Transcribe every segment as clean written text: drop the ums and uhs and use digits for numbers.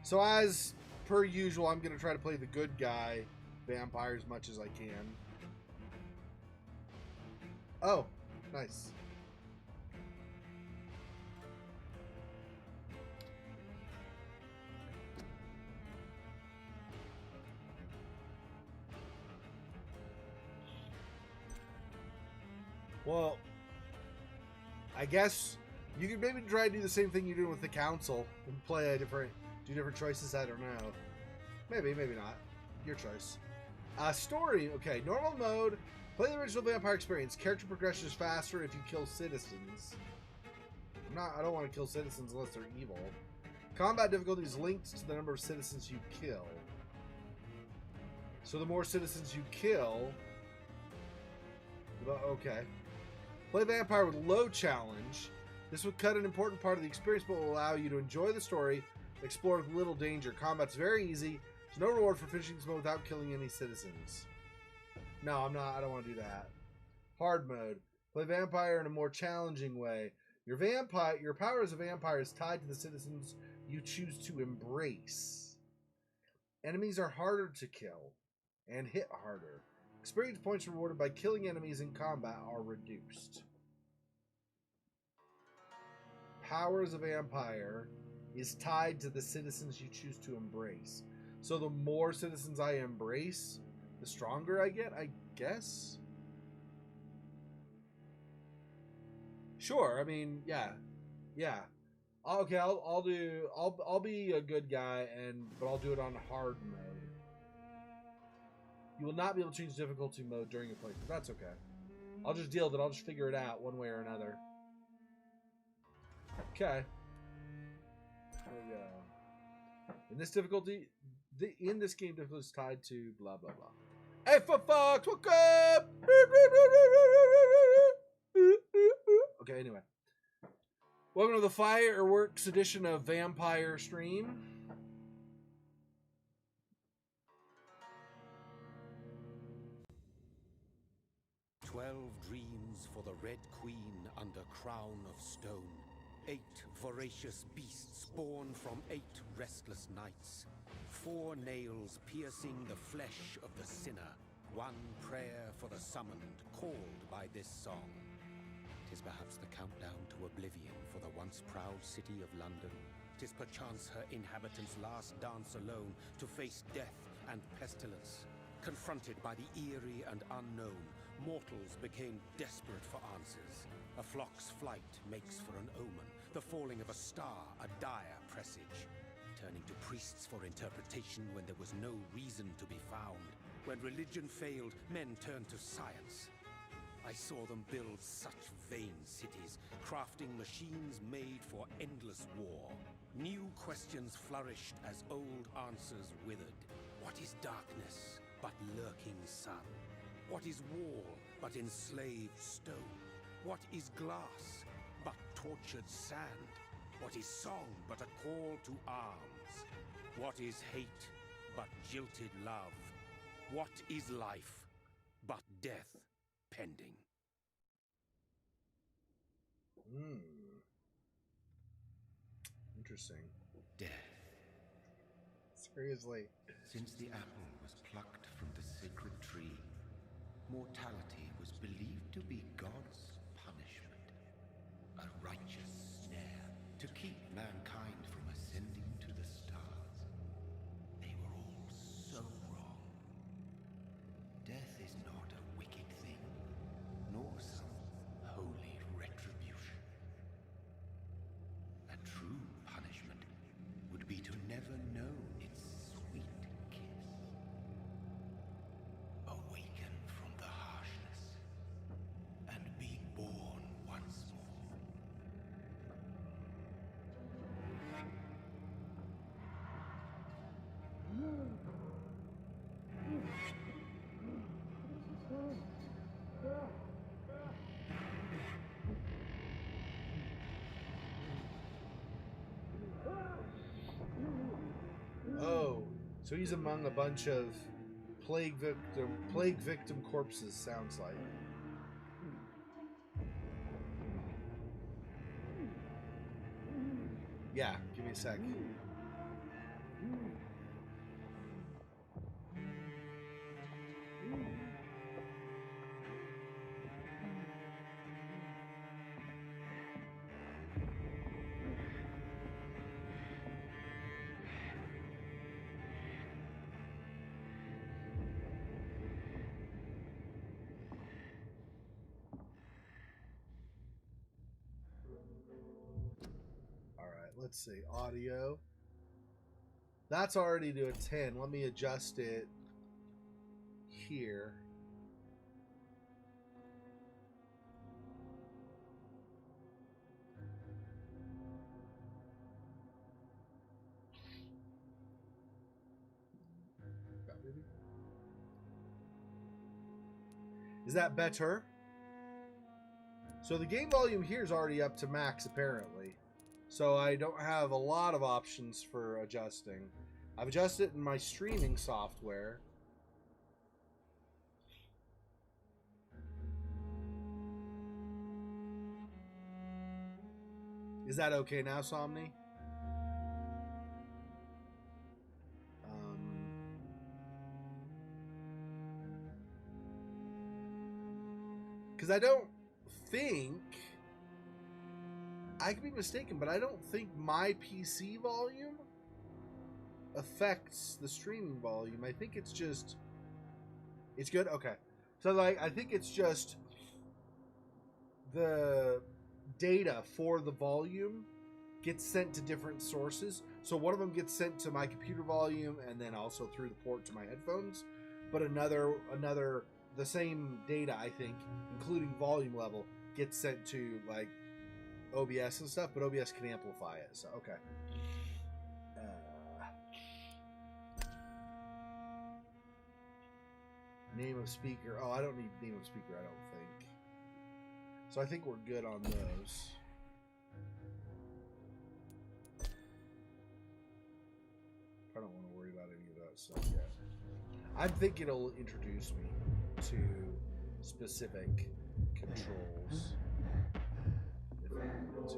So as per usual, I'm going to try to play the good guy vampire as much as I can. Oh, nice. Well, I guess you could maybe try to do the same thing you do with the council and play a different, do different choices. I don't know. Maybe, maybe not. Your choice. Story. Okay, normal mode. Play the original Vampire experience. Character progression is faster if you kill citizens. I don't want to kill citizens unless they're evil. Combat difficulty is linked to the number of citizens you kill. So the more citizens you kill, okay. Play Vampire with low challenge. This would cut an important part of the experience, but will allow you to enjoy the story, explore with little danger. Combat's very easy. There's no reward for finishing this mode without killing any citizens. No, I'm not. I don't want to do that. Hard mode. Play Vampire in a more challenging way. Your power as a vampire is tied to the citizens you choose to embrace. Enemies are harder to kill and hit harder. Experience points rewarded by killing enemies in combat are reduced. Power as a vampire is tied to the citizens you choose to embrace. So the more citizens I embrace, the stronger I get, I guess. Sure. I mean, yeah. Okay, I'll be a good guy, but I'll do it on hard mode. You will not be able to change difficulty mode during your playthrough. That's okay. I'll just deal with it. I'll just figure it out one way or another. Okay. There we go. In this difficulty, in this game, difficulty is tied to blah blah blah. Hey, for fucks, what's up? Okay, anyway. Welcome to the Fireworks edition of Vampire Stream. 12 dreams for the Red Queen under crown of stone. 8 voracious beasts born from 8 restless nights. 4 nails piercing the flesh of the sinner. 1 prayer for the summoned, called by this song. 'Tis perhaps the countdown to oblivion for the once proud city of London. 'Tis perchance her inhabitants' last dance alone to face death and pestilence. Confronted by the eerie and unknown, mortals became desperate for answers. A flock's flight makes for an omen, the falling of a star a dire presage. Turning to priests for interpretation when there was no reason to be found. When religion failed, men turned to science. I saw them build such vain cities, crafting machines made for endless war. New questions flourished as old answers withered. What is darkness but lurking sun? What is wall but enslaved stone? What is glass but tortured sand? What is song but a call to arms? What is hate but jilted love? What is life but death pending? Interesting. Death. Seriously. Since the apple was plucked from the sacred tree, mortality was believed to be God's punishment. A righteous snare to keep mankind from ascending to the stars. They were all so wrong. Death is not a wicked thing, nor some holy retribution. A true punishment would be to never know its sweet kiss. Awaken from the harshness and be born once more. Oh, so he's among a bunch of plague victim corpses, sounds like. Yeah, give me a sec. Let's see, audio. That's already to a 10. Let me adjust it here. Is that better? So the game volume here is already up to max apparently. So I don't have a lot of options for adjusting. I've adjusted it in my streaming software. Is that okay now, Somni? Because I don't think... I could be mistaken, but I don't think my PC volume affects the streaming volume. I think it's just... It's good? Okay. So, like, I think it's just the data for the volume gets sent to different sources. So one of them gets sent to my computer volume and then also through the port to my headphones. But another, the same data, I think, including volume level, gets sent to, like, OBS and stuff, but OBS can amplify it, so okay. Name of speaker. Oh, I don't need name of speaker, I don't think. So I think we're good on those. I don't want to worry about any of that stuff yet. I think it'll introduce me to specific controls. If I want to.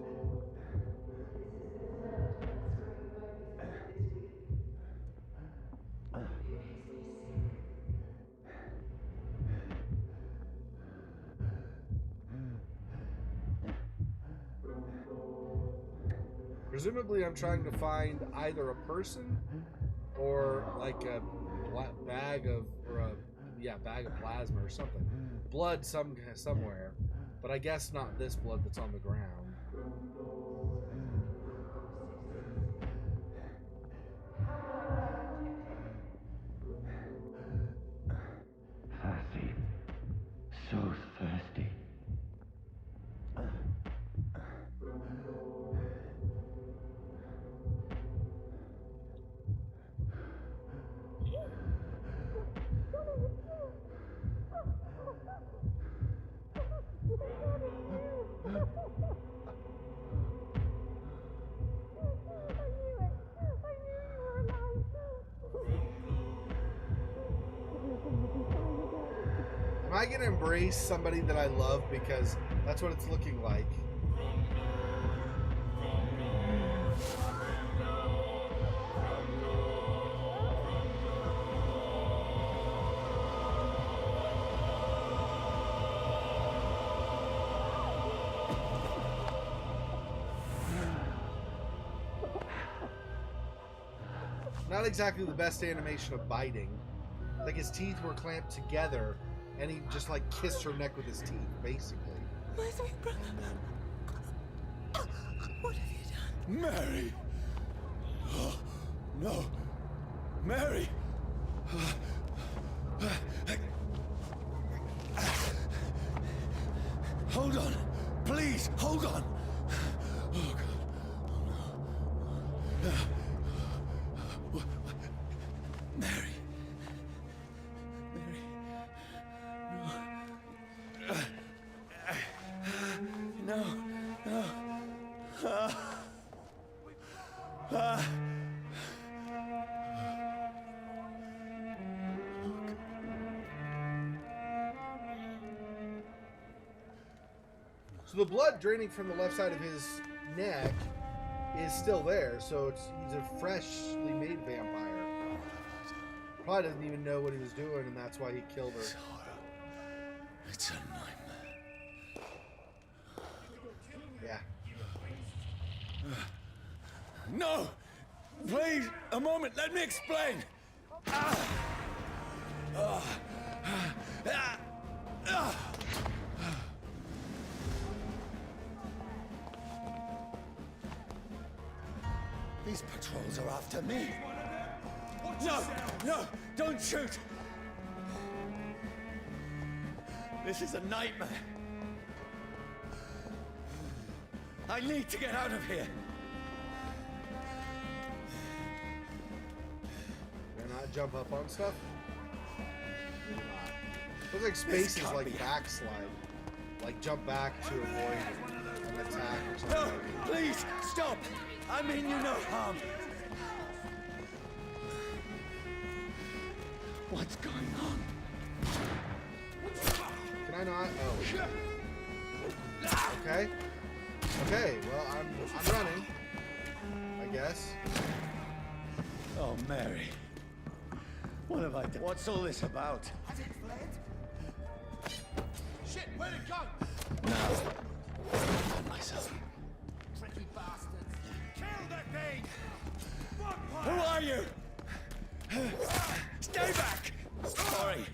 Presumably I'm trying to find either a person or like a bag of, bag of plasma or something. Blood somewhere, but I guess not this blood that's on the ground. Thirsty. So thirsty. Am I going to embrace somebody that I love because that's what it's looking like? Not exactly the best animation of biting. Like his teeth were clamped together and he just like kissed her neck with his teeth, basically. My sweet brother. What have you done? Mary! Oh, no. Mary! Hold on. Please, hold on. Oh, God. Oh, no. Mary. Mary. No. No. No. So the blood draining from the left side of his neck is still there, so he's a freshly made vampire. Probably doesn't even know what he was doing, and that's why he killed her. It's horror. It's a nightmare. Yeah. No! Please, a moment, let me explain! These patrols are after me. No! No! Don't shoot! This is a nightmare. I need to get out of here. Did I not jump up on stuff? Maybe not. Looks like space is like backslide. Like jump back to avoid an attack or something. No! Please, stop! I mean you no harm. What's going on? Can I not? Oh. Okay. Okay, well, I'm running. I guess. Oh, Mary. What have I done? What's all this about? Has it fled? Shit, where'd it go? Now, I myself. Tricky bastards. Kill that thing! Who are you? Stay back! Sorry,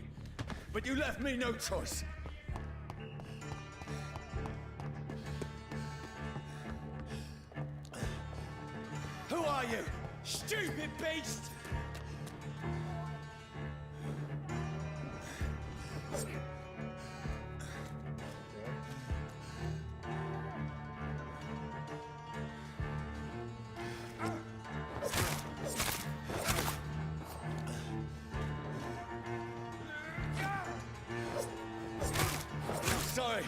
but you left me no choice. Who are you? Stupid beast! Sorry.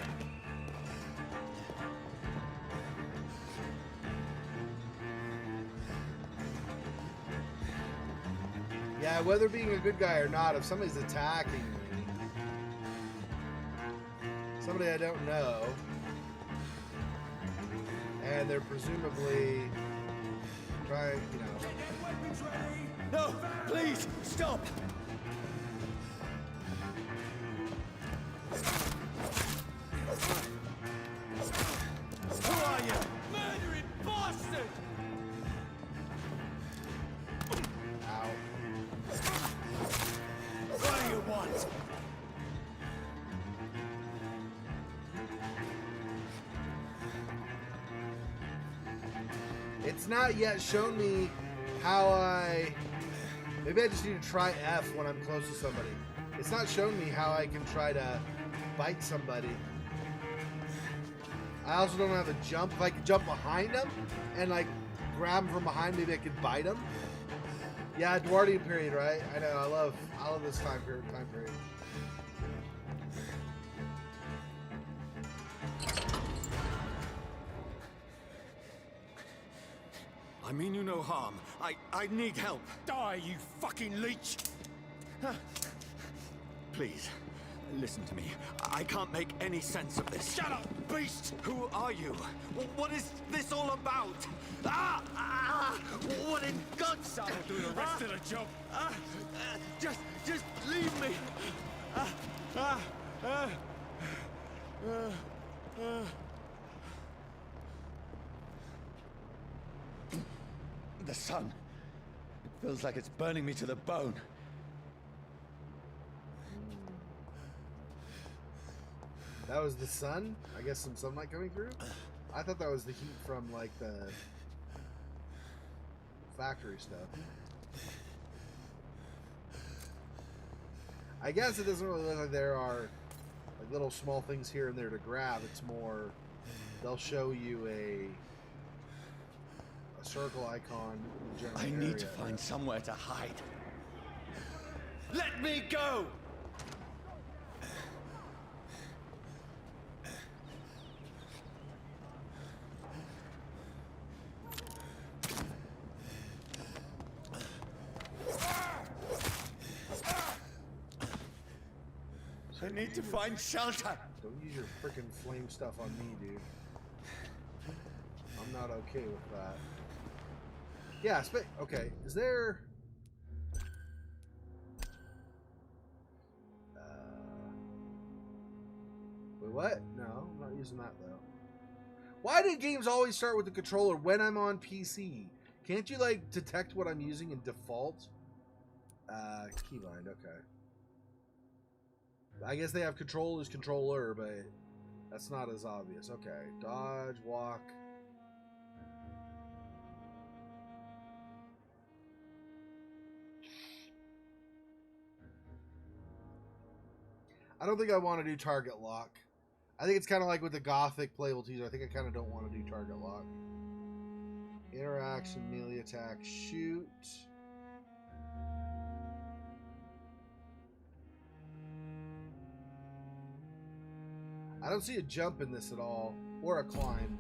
Yeah, whether being a good guy or not, if somebody's attacking me, somebody I don't know, and they're presumably trying, you know. No, please, stop! Who are you? Murdering bastard! Ow. What do you want? It's not yet shown me how maybe I just need to try F when I'm close to somebody. It's not shown me how I can try to bite somebody. I also don't have a jump. If I could jump behind them and like grab them from behind, maybe I could bite them. Yeah, Edwardian period, right? I know. I love this time period. I mean you no harm. I need help. Die, you fucking leech! Please, listen to me. I can't make any sense of this. Shut up, beast! Who are you? What is this all about? What in God's name? I'll do the rest of the job. Just leave me. The sun. It feels like it's burning me to the bone. That was the sun? I guess some sunlight coming through? I thought that was the heat from like the factory stuff. I guess it doesn't really look like there are like little small things here and there to grab. It's more they'll show you a circle icon in the general I need area. to find somewhere to hide. Let me go! I need to find shelter. Don't use your freaking flame stuff on me, dude. I'm not okay with that. Yeah, okay. Is there... Wait, what? No, I'm not using that, though. Why do games always start with the controller when I'm on PC? Can't you, like, detect what I'm using in default? Keybind, okay. I guess they have control as controller, but that's not as obvious. Okay, dodge, walk. I don't think I want to do target lock. I think it's kind of like with the Gothic playable teaser. I think I kind of don't want to do target lock. Interaction, melee attack, shoot. I don't see a jump in this at all, or a climb.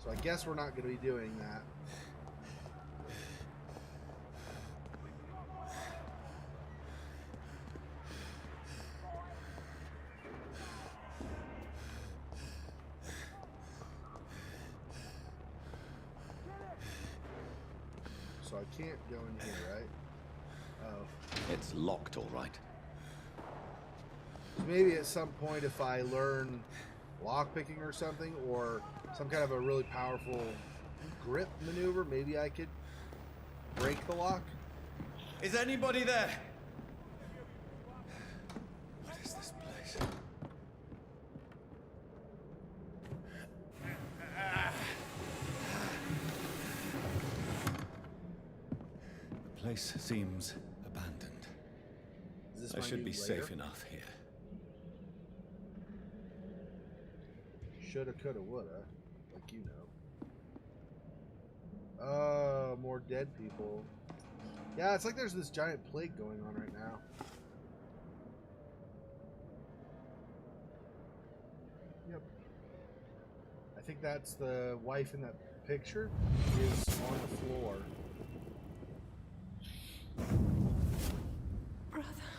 So I guess we're not going to be doing that. So I can't go in here, right? Oh. It's locked, all right. So maybe at some point if I learn lockpicking or something, or some kind of a really powerful grip maneuver, maybe I could break the lock. Is anybody there? What is this place? The place seems abandoned. Is this I my should new be lair? safe enough here. Shoulda, coulda, woulda, like you know. Oh, more dead people. Yeah, it's like there's this giant plague going on right now. Yep. I think that's the wife in that picture is on the floor. Brother,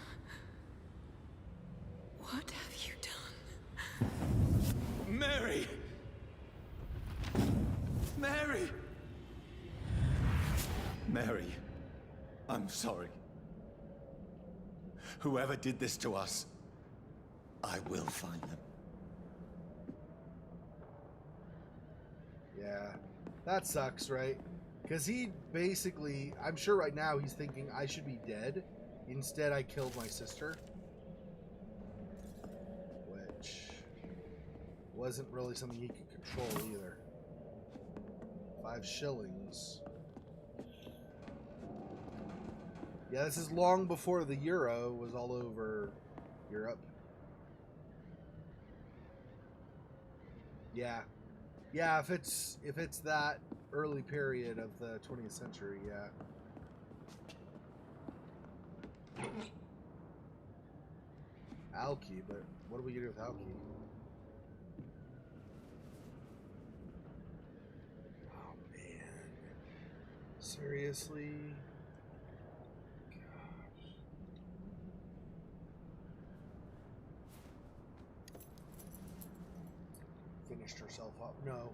what have you done? Mary! Mary! Mary, I'm sorry. Whoever did this to us, I will find them. Yeah, that sucks, right? Because he basically, I'm sure right now he's thinking I should be dead. Instead, I killed my sister. Which wasn't really something he could control either. 5 shillings. Yeah, this is long before the euro was all over Europe. Yeah. Yeah, if it's that early period of the 20th century, yeah. Alki, but what do we do with Alki? Oh man. Seriously? Gosh. Finished herself up. No.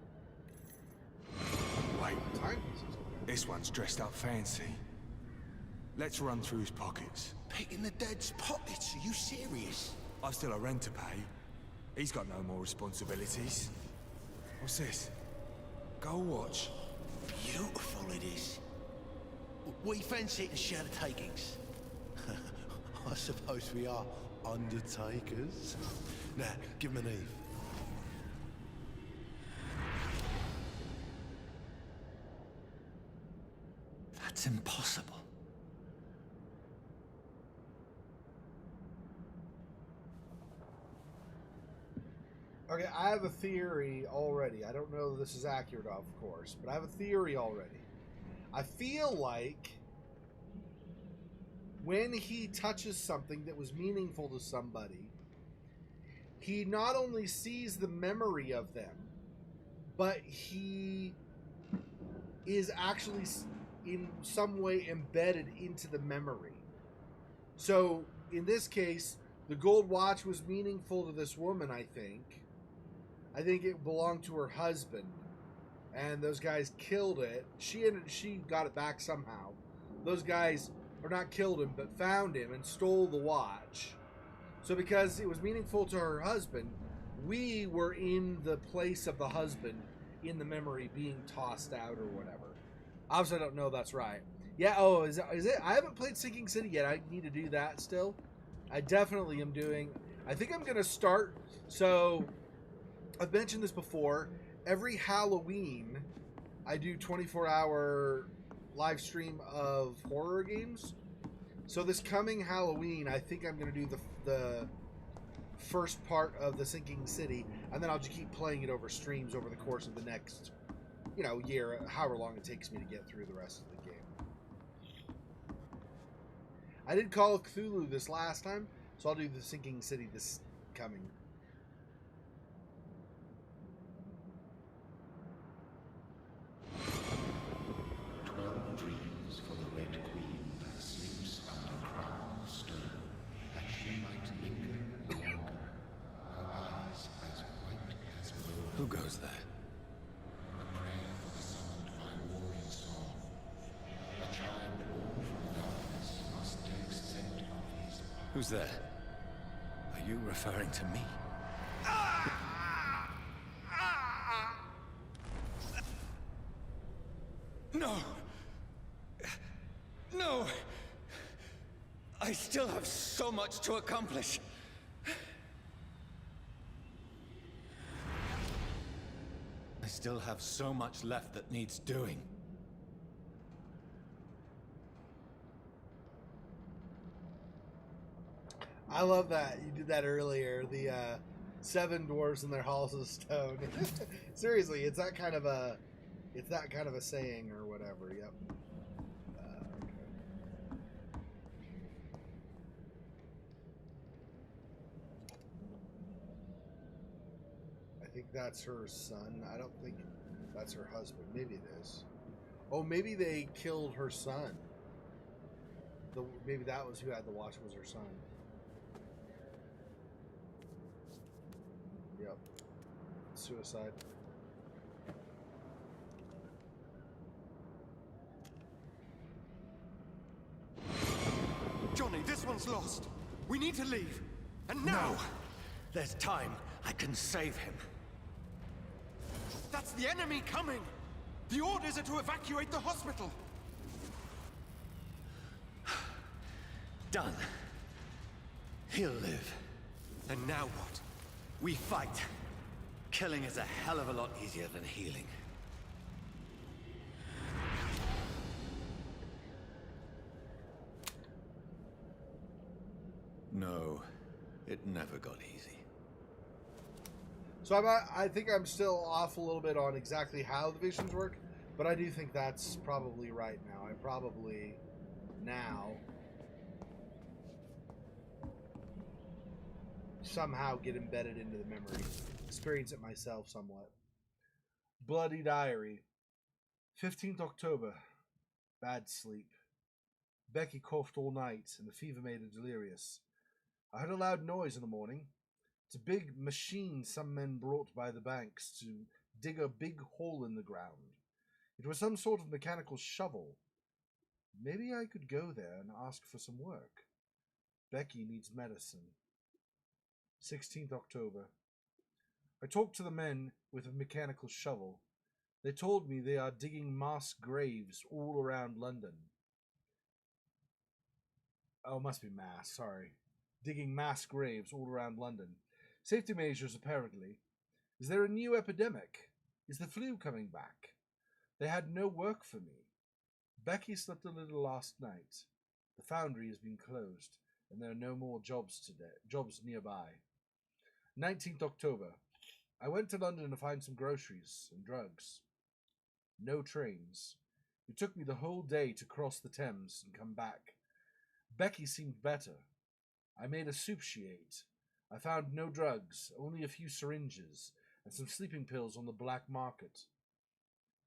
Wait, Timepieces. Okay. this one's dressed up fancy. Let's run through his pockets. Picking the dead's pockets? Are you serious? I've still a rent to pay. He's got no more responsibilities. What's this? Gold watch. Beautiful it is. We fancy it and share the takings. I suppose we are undertakers. Now, give him an Eve. That's impossible. Okay, I have a theory already. I don't know that this is accurate, of course, but I have a theory already. I feel like when he touches something that was meaningful to somebody, he not only sees the memory of them, but he is actually in some way embedded into the memory. So, in this case, the gold watch was meaningful to this woman, I think. I think it belonged to her husband. and those guys killed it. She got it back somehow. Those guys, or not killed him, but found him and stole the watch. So because it was meaningful to her husband, we were in the place of the husband in the memory being tossed out or whatever. Obviously, I don't know if that's right. Yeah, oh, is it? I haven't played Sinking City yet. I need to do that still. I definitely am doing. I think I'm going to start. So, I've mentioned this before. Every Halloween, I do 24-hour live stream of horror games. So this coming Halloween, I think I'm going to do the first part of the Sinking City, and then I'll just keep playing it over streams over the course of the next, year, however long it takes me to get through the rest of the game. I did Call of Cthulhu this last time, so I'll do the Sinking City this coming. Who goes there? Who's there? Are you referring to me? No! No! I still have so much to accomplish. I still have so much left that needs doing. I love that you did that earlier. The 7 dwarves in their halls of stone. Seriously, it's that kind of a saying or whatever. Yep. Okay. I think that's her son. I don't think that's her husband. Maybe it is. Oh, maybe they killed her son. Maybe that was who had the watch, was her son. Yep. Suicide. Johnny, this one's lost. We need to leave. And now! No. There's time. I can save him. That's the enemy coming! The orders are to evacuate the hospital! Done. He'll live. And now what? We fight. Killing is a hell of a lot easier than healing. No, it never got easy. So I think I'm still off a little bit on exactly how the visions work, but I do think that's probably right now. I probably now somehow get embedded into the memory, experience it myself somewhat. Bloody Diary. 15th October. Bad sleep. Becky coughed all night, and the fever made her delirious. I heard a loud noise in the morning. It's a big machine some men brought by the banks to dig a big hole in the ground. It was some sort of mechanical shovel. Maybe I could go there and ask for some work. Becky needs medicine. 16th October. I talked to the men with a mechanical shovel. They told me they are digging mass graves all around London. Oh, must be mass, sorry. Digging mass graves all around London. Safety measures, apparently. Is there a new epidemic? Is the flu coming back? They had no work for me. Becky slept a little last night. The foundry has been closed, and there are no more jobs nearby. 19th October. I went to London to find some groceries and drugs. No trains. It took me the whole day to cross the Thames and come back. Becky seemed better. I made a soup she ate. I found no drugs, only a few syringes and some sleeping pills on the black market.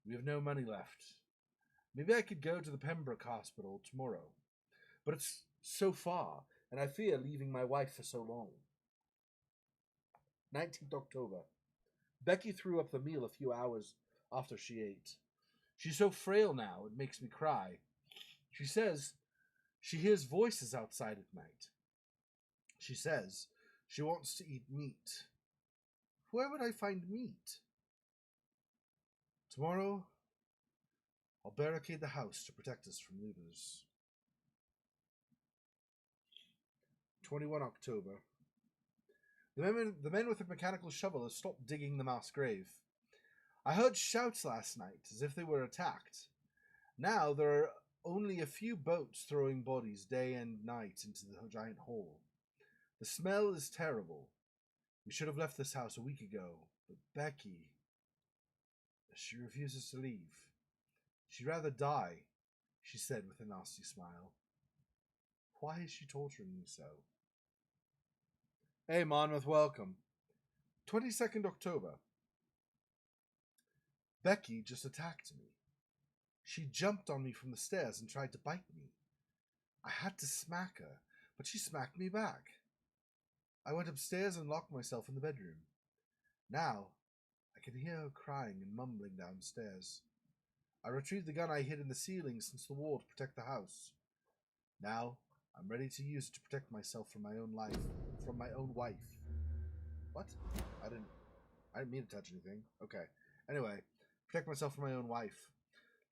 We have no money left. Maybe I could go to the Pembroke Hospital tomorrow. But it's so far, and I fear leaving my wife for so long. 19th October. Becky threw up the meal a few hours after she ate. She's so frail now, it makes me cry. She says she hears voices outside at night. She says she wants to eat meat. Where would I find meat? Tomorrow, I'll barricade the house to protect us from looters. 21 October. The men with the mechanical shovel have stopped digging the mass grave. I heard shouts last night, as if they were attacked. Now there are only a few boats throwing bodies day and night into the giant hole. The smell is terrible. We should have left this house a week ago, but Becky, she refuses to leave. She'd rather die, she said with a nasty smile. Why is she torturing me so? Hey, Monmouth, welcome. 22nd October. Becky just attacked me. She jumped on me from the stairs and tried to bite me. I had to smack her, but she smacked me back. I went upstairs and locked myself in the bedroom. Now, I can hear her crying and mumbling downstairs. I retrieved the gun I hid in the ceiling since the wall to protect the house. Now, I'm ready to use it to protect myself from my own life, from my own wife. What? I didn't mean to touch anything. Okay. Anyway, protect myself from my own wife.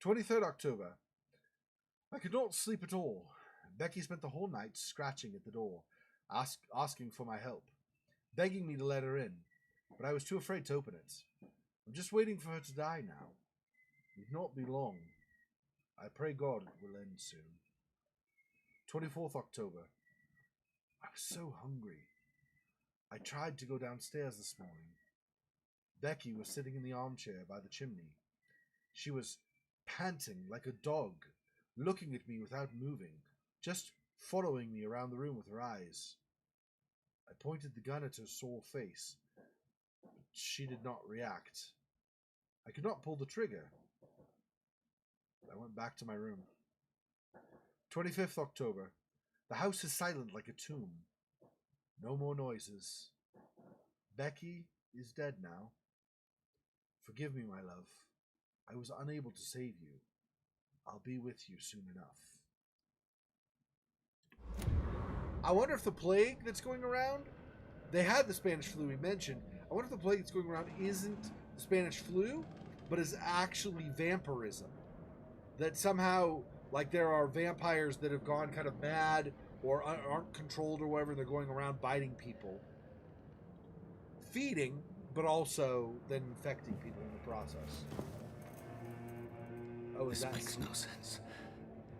23rd October. I could not sleep at all. Becky spent the whole night scratching at the door, asking for my help, begging me to let her in, but I was too afraid to open it. I'm just waiting for her to die now. It will not be long. I pray God it will end soon. 24th October. I was so hungry. I tried to go downstairs this morning. Becky was sitting in the armchair by the chimney. She was panting like a dog, looking at me without moving, just following me around the room with her eyes. I pointed the gun at her sore face, but she did not react. I could not pull the trigger. I went back to my room. 25th October. The house is silent like a tomb. No more noises. Becky is dead now. Forgive me, my love. I was unable to save you. I'll be with you soon enough. I wonder if the plague that's going around, they had the Spanish flu we mentioned. I wonder if the plague that's going around isn't the Spanish flu, but is actually vampirism. That somehow, like, there are vampires that have gone kind of mad or aren't controlled or whatever. They're going around biting people, feeding, but also then infecting people in the process. Oh, This makes no sense.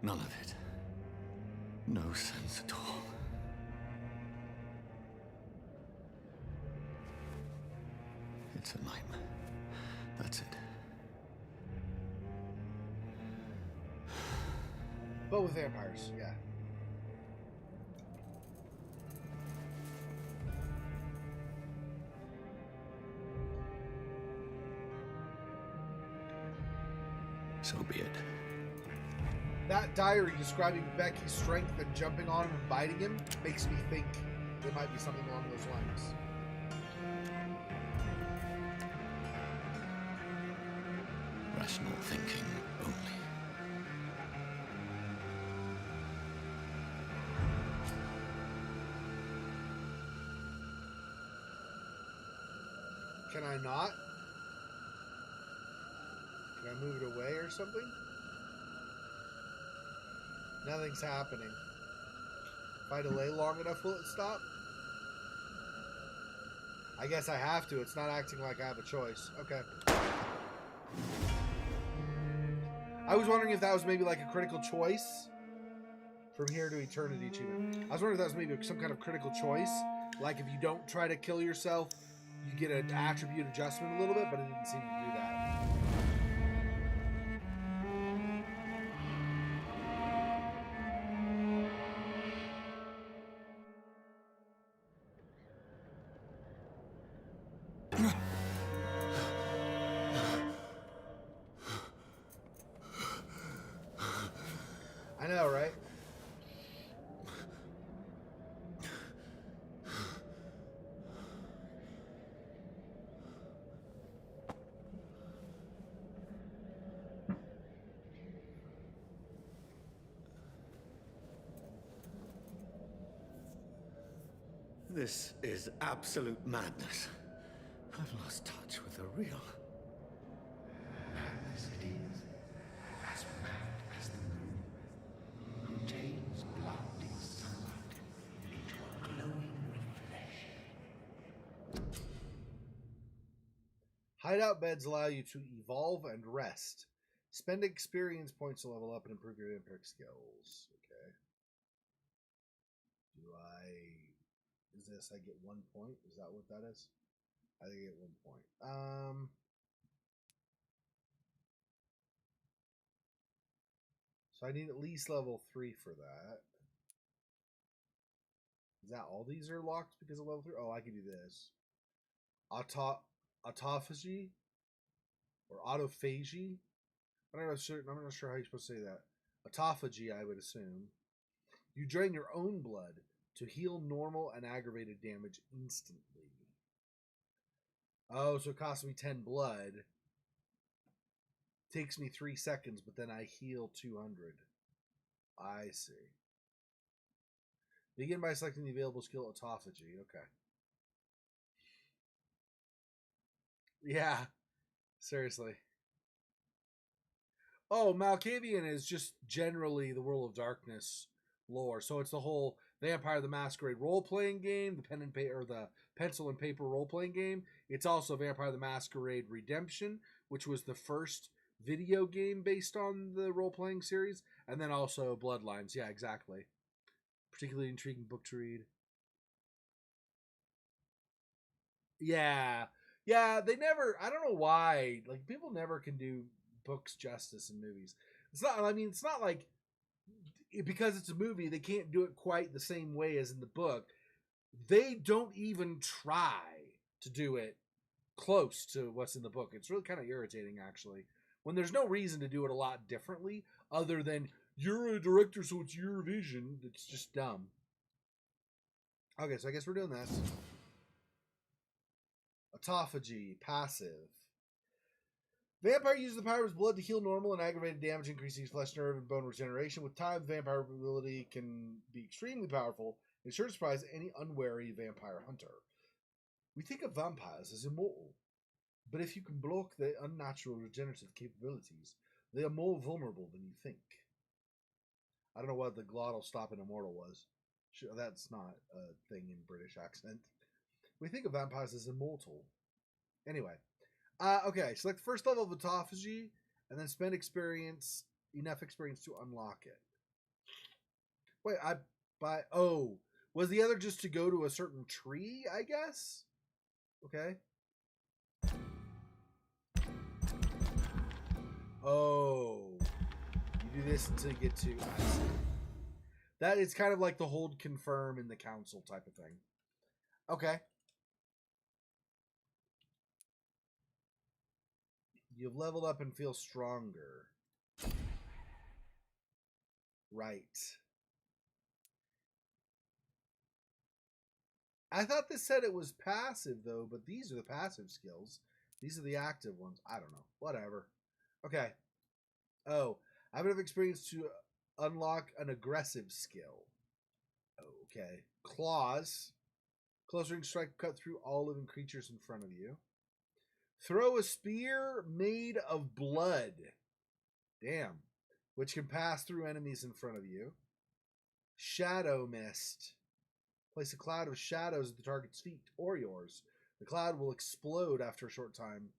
None of it. No sense at all. It's a nightmare. That's it. But with vampires, yeah. So be it. That diary describing Becky's strength and jumping on him and biting him makes me think it might be something along those lines. Rational thinking only. Can I not? Can I move it away or something? Nothing's happening. If I delay long enough, will it stop? I guess I have to. It's not acting like I have a choice. Okay. I was wondering if that was maybe like a critical choice. From here to eternity achievement. I was wondering if that was maybe some kind of critical choice. Like if you don't try to kill yourself, you get an attribute adjustment a little bit, but it didn't seem to do that. I know, right? This is absolute madness. I've lost touch with the real. Madness it is, as mad as the moon, who turns blinding sunlight into a glowing reflection. Hideout beds allow you to evolve and rest. Spend experience points to level up and improve your vampiric skills. Okay. Is this, I get 1 point? Is that what that is? I think I get 1 point. So I need at least level 3 for that. Is that all these are locked because of level 3? Oh, I can do this. Autophagy? Or autophagy? I'm not sure how you're supposed to say that. Autophagy, I would assume. You drain your own blood to heal normal and aggravated damage instantly. Oh, so it costs me 10 blood. Takes me 3 seconds, but then I heal 200. I see. Begin by selecting the available skill autophagy. Okay. Yeah. Seriously. Oh, Malkavian is just generally the World of Darkness lore. So it's the whole Vampire the Masquerade role-playing game, the pen and paper, or the pencil and paper role-playing game. It's also Vampire the Masquerade Redemption, which was the first video game based on the role-playing series, and then also Bloodlines. Yeah, exactly. Particularly intriguing book to read. Yeah. Yeah, they never, I don't know why, like, people never can do books justice in movies. It's not, I mean, it's not like, because it's a movie, they can't do it quite the same way as in the book. They don't even try to do it close to what's in the book. It's really kind of irritating, actually, when there's no reason to do it a lot differently other than you're a director, so it's your vision. It's just dumb. Okay, so I guess we're doing that. Autophagy, passive. Vampire uses the power of his blood to heal normal and aggravated damage, increasing flesh, nerve, and bone regeneration. With time, the vampire ability can be extremely powerful and sure to surprise any unwary vampire hunter. We think of vampires as immortal, but if you can block their unnatural regenerative capabilities, they are more vulnerable than you think. I don't know what the glottal stop an immortal was. Sure, that's not a thing in British accent. We think of vampires as immortal. Anyway. Okay, select the first level of autophagy, and then spend enough experience to unlock it. Wait, was the other just to go to a certain tree, I guess? Okay. Oh. You do this until you get to, I see. That is kind of like the hold confirm in the council type of thing. Okay. You've leveled up and feel stronger. Right. I thought this said it was passive, though, but these are the passive skills. These are the active ones. I don't know. Whatever. Okay. Oh, I have enough experience to unlock an aggressive skill. Okay. Claws. Close range strike, cut through all living creatures in front of you. Throw a spear made of blood. Damn. Which can pass through enemies in front of you. Shadow mist. Place a cloud of shadows at the target's feet or yours. The cloud will explode after a short time,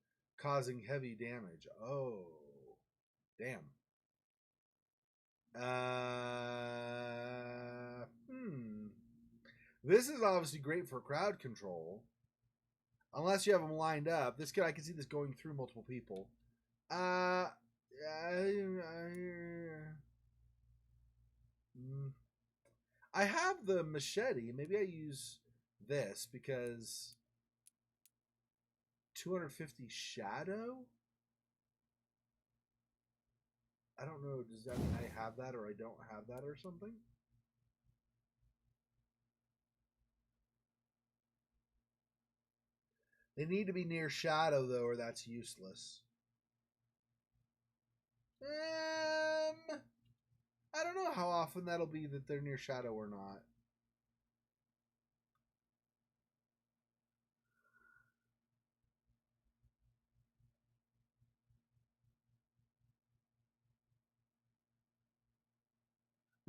causing heavy damage. Oh. Damn. This is obviously great for crowd control. Unless you have them lined up. This I can see this going through multiple people. I have the machete. Maybe I use this because 250 shadow? I don't know. Does that mean I have that or I don't have that or something? They need to be near shadow, though, or that's useless. I don't know how often that'll be that they're near shadow or not.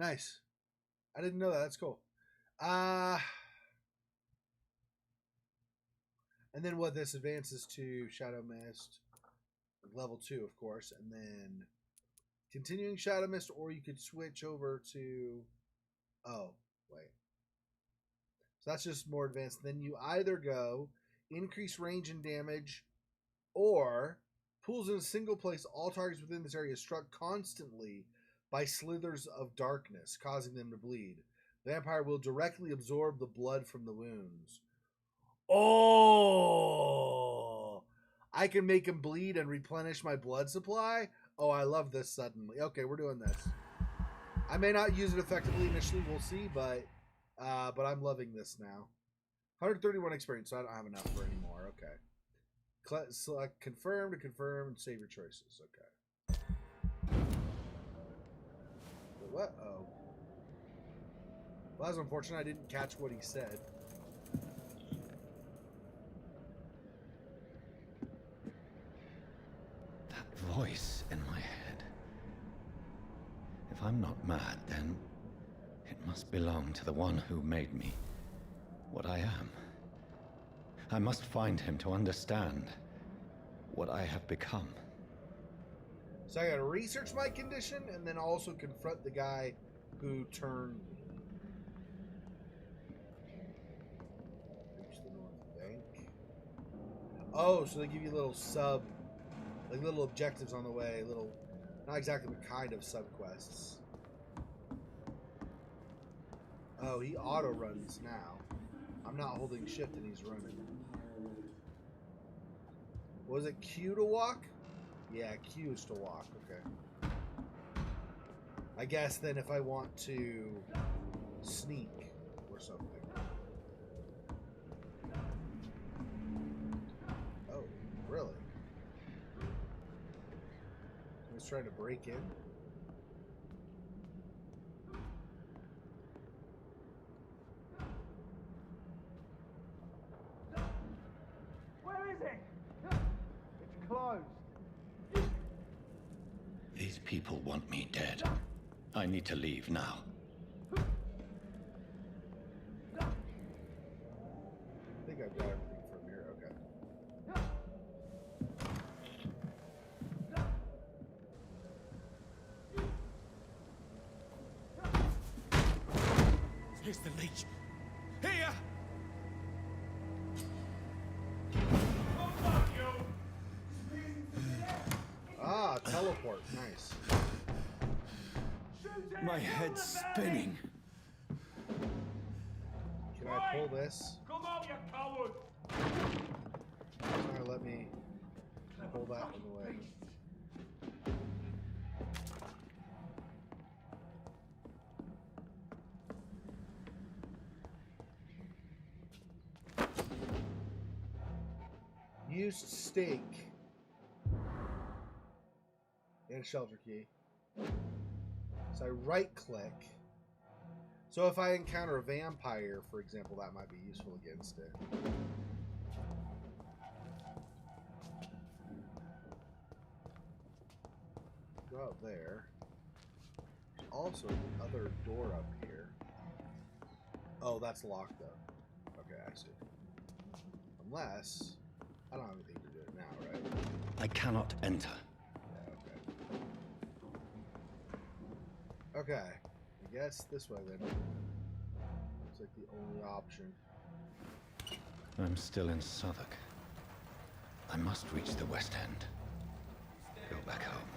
Nice. I didn't know that. That's cool. And then what? This advances to Shadow Mist, level 2, of course, and then continuing Shadow Mist, or you could switch over to. Oh, wait. So that's just more advanced. Then you either go increase range and damage, or pulls in a single place all targets within this area struck constantly by slithers of darkness, causing them to bleed. The vampire will directly absorb the blood from the wounds. Oh! I can make him bleed and replenish my blood supply? Oh, I love this suddenly. Okay, we're doing this. I may not use it effectively initially, we'll see, but I'm loving this now. 131 experience, so I don't have enough for any more. Okay. Select confirm to confirm and save your choices. Okay. What? Oh. Well, that's unfortunate. I didn't catch what he said. That voice in my head. If I'm not mad, then it must belong to the one who made me what I am. I must find him to understand what I have become. So I gotta research my condition and then also confront the guy who turned me. Reach the North Bank. Oh, so they give you little little objectives on the way, little, not exactly the kind of subquests. Oh, he auto runs now. I'm not holding shift and he's running. Was it Q to walk? Yeah, Q is to walk. Okay. I guess then if I want to sneak or something. Oh, really? He's trying to break in. Where is it? It's closed. These people want me dead. I need to leave now. I think I've got everything from here. Okay. Here's the leech. Here! Ah, teleport. Nice. My head's spinning. Can I pull this? Come out, you coward! Sorry, let me pull that one away. Use stake and shelter key. So I right click. So if I encounter a vampire, for example, that might be useful against it. Go out there. There's also the other door up here. Oh, that's locked though. Okay, I see. Unless I don't have anything to do it now, right? I cannot enter. Yeah, okay. Okay. I guess this way then. Looks like the only option. I'm still in Southwark. I must reach the West End. Go back home.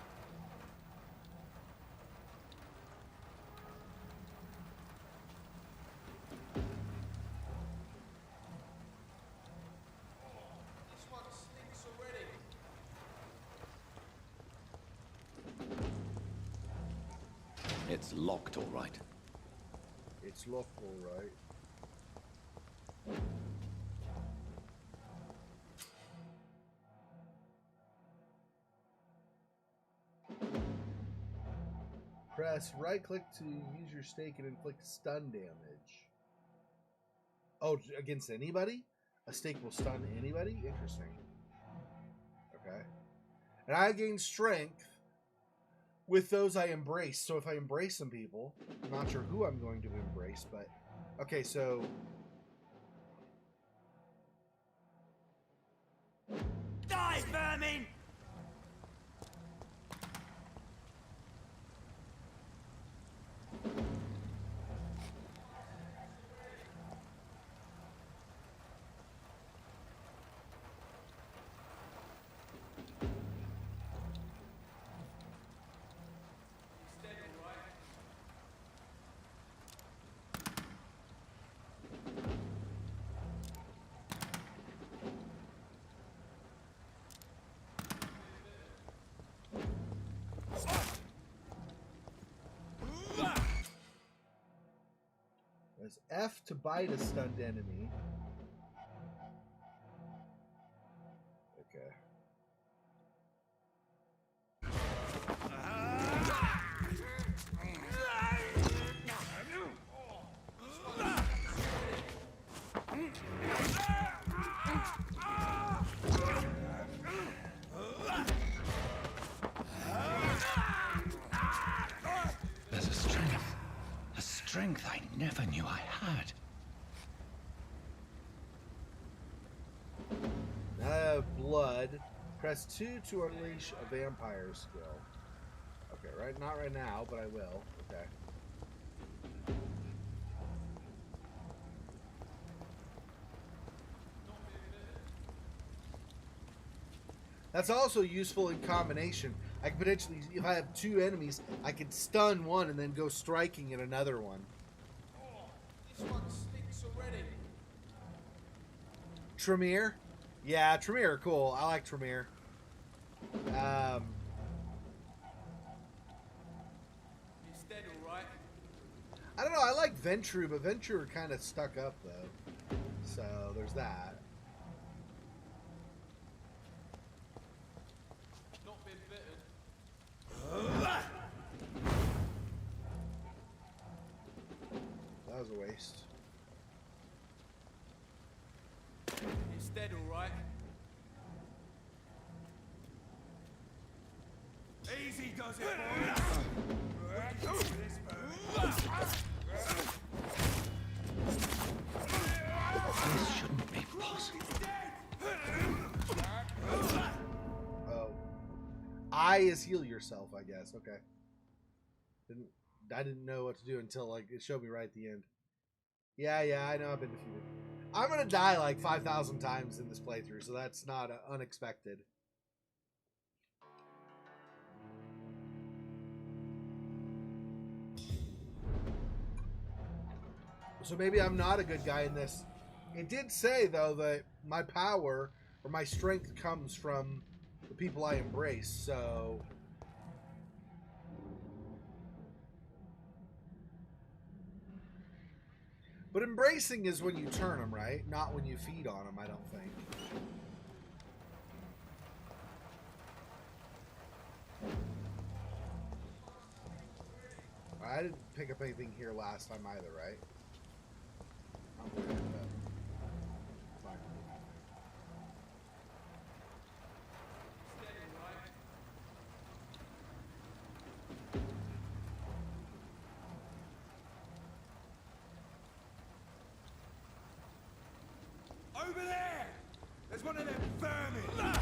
This one stinks already. It's locked, all right. It's locked, all right. Press right click to use your stake and inflict stun damage. Oh, against anybody? A stake will stun anybody? Interesting. Okay. And I gain strength with those I embrace. So if I embrace some people, I'm not sure who I'm going to embrace, but okay, so Die, vermin! there's F to bite a stunned enemy. Okay. There's a strength I never knew I had. Blood. Press 2 to unleash a vampire skill. Okay, right, not right now, but I will. Okay. That's also useful in combination. I can potentially, if I have two enemies, I can stun one and then go striking at another one. This one stinks already. Tremere? Yeah, Tremere are cool. I like Tremere. He's dead, alright. I don't know. I like Ventru, but Ventru are kind of stuck up, though. So, there's that. Not been bitten. That was a waste. He's dead, alright. Easy does it, boys. This shouldn't be possible. Oh. I is heal yourself, I guess. Okay. I didn't know what to do until like it showed me right at the end. Yeah, I know I've been defeated. I'm gonna die like 5,000 times in this playthrough, so that's not unexpected. So maybe I'm not a good guy in this. It did say, though, that my power or my strength comes from the people I embrace, so... But embracing is when you turn them, right? Not when you feed on them, I don't think. I didn't pick up anything here last time either, right? I'm good, but fine. Over there! There's one of them vermin!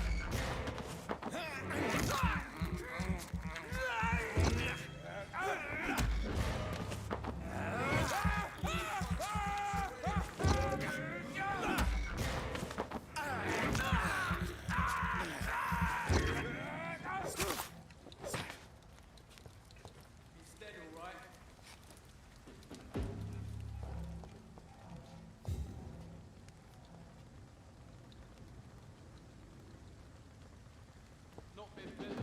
He's dead, alright. Not been bitten.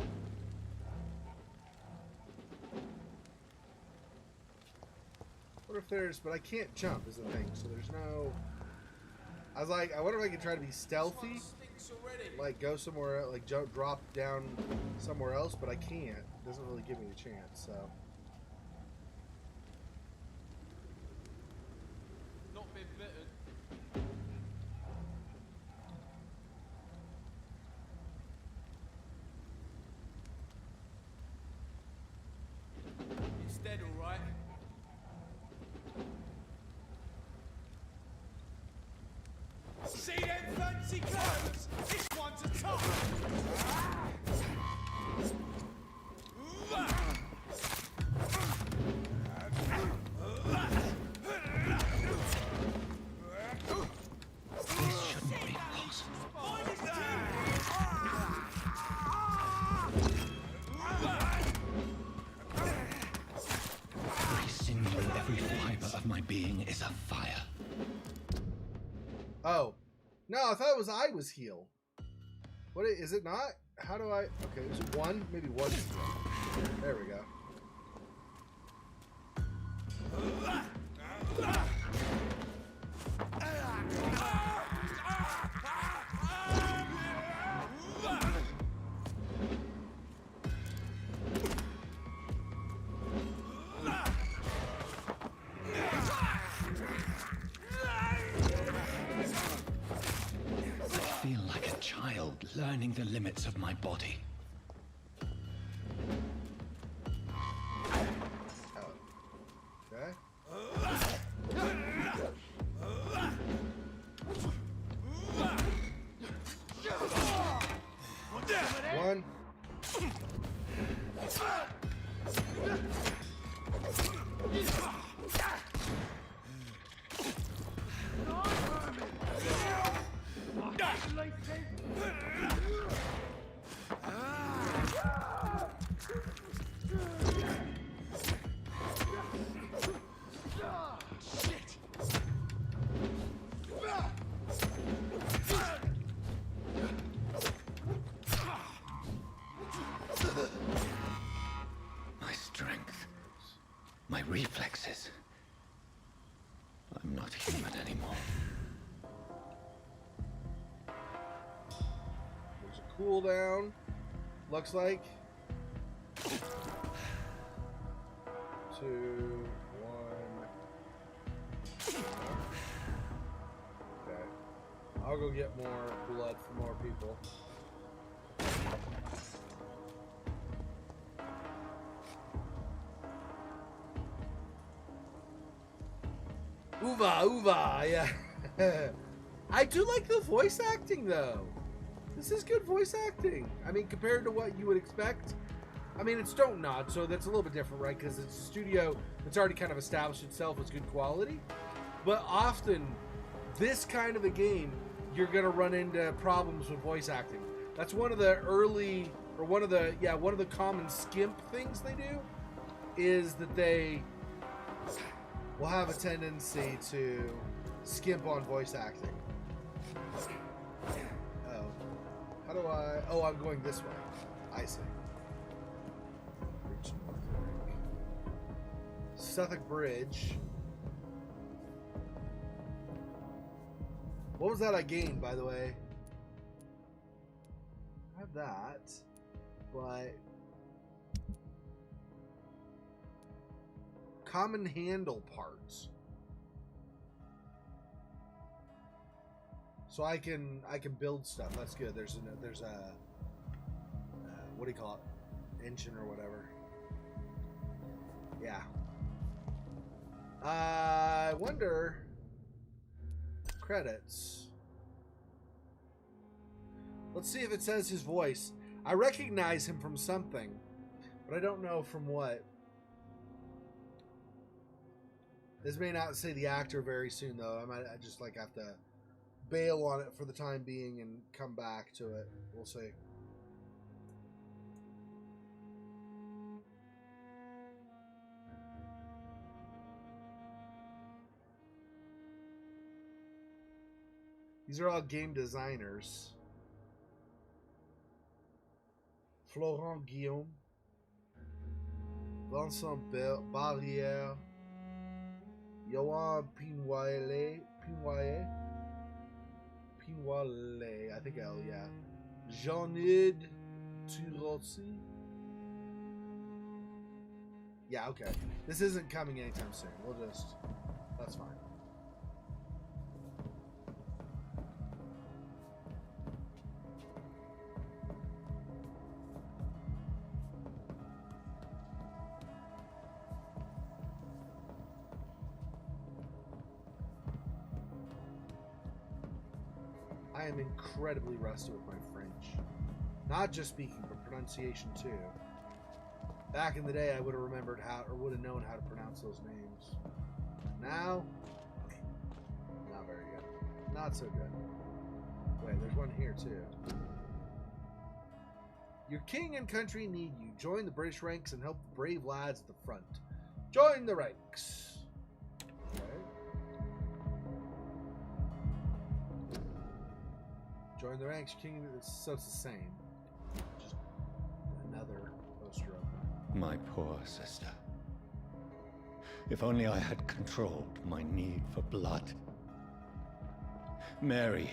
What if there's... But I can't jump is the thing, so there's no... I was like, I wonder if I could try to be stealthy. Stinks already. Like, go somewhere, like, drop down somewhere else, but I can't. It doesn't really give me a chance, so... Not been bitten. fiber of my being is afire. Oh. No, I thought it was I was heal. What is it not? How do I... Okay, is it one? Maybe one. There we go. I feel like a child learning the limits of my body. Okay. One. My strength, my reflexes. I'm not human anymore. There's a cooldown. Looks like. 2, 1. Okay. I'll go get more blood for more people. Uva, uva, yeah. I do like the voice acting, though. This is good voice acting. I mean, compared to what you would expect. I mean, it's DONTNOD, so that's a little bit different, right? Because it's a studio that's already kind of established itself as good quality. But often, this kind of a game, you're going to run into problems with voice acting. That's one of the early, or one of the common skimp things they do, is that they will have a tendency to skimp on voice acting. Oh. How do I... Oh, I'm going this way. I see. Reach north, I think. Suffolk Bridge. What was that I gained, by the way? I have that, but... Common handle parts. So I can build stuff. That's good. There's a what do you call it? Engine or whatever. Yeah. I wonder. Credits. Let's see if it says his voice. I recognize him from something, but I don't know from what. This may not say the actor very soon, though. I just like have to bail on it for the time being and come back to it. We'll see. These are all game designers. Florent Guillaume, Vincent Barrière, Yoann Pinwale, I think L, yeah. Jean-Id Turotsi. Yeah, okay. This isn't coming anytime soon. We'll just... That's fine. I am incredibly rusty with my French. Not just speaking, but pronunciation too. Back in the day, I would have remembered how, or would have known how to pronounce those names. Now, not very good. Not so good. Wait, there's one here too. Your king and country need you. Join the British ranks and help the brave lads at the front. Join the ranks. the ranks king, so it's the same. Just another poster of them. My poor sister. If only I had controlled my need for blood. Mary,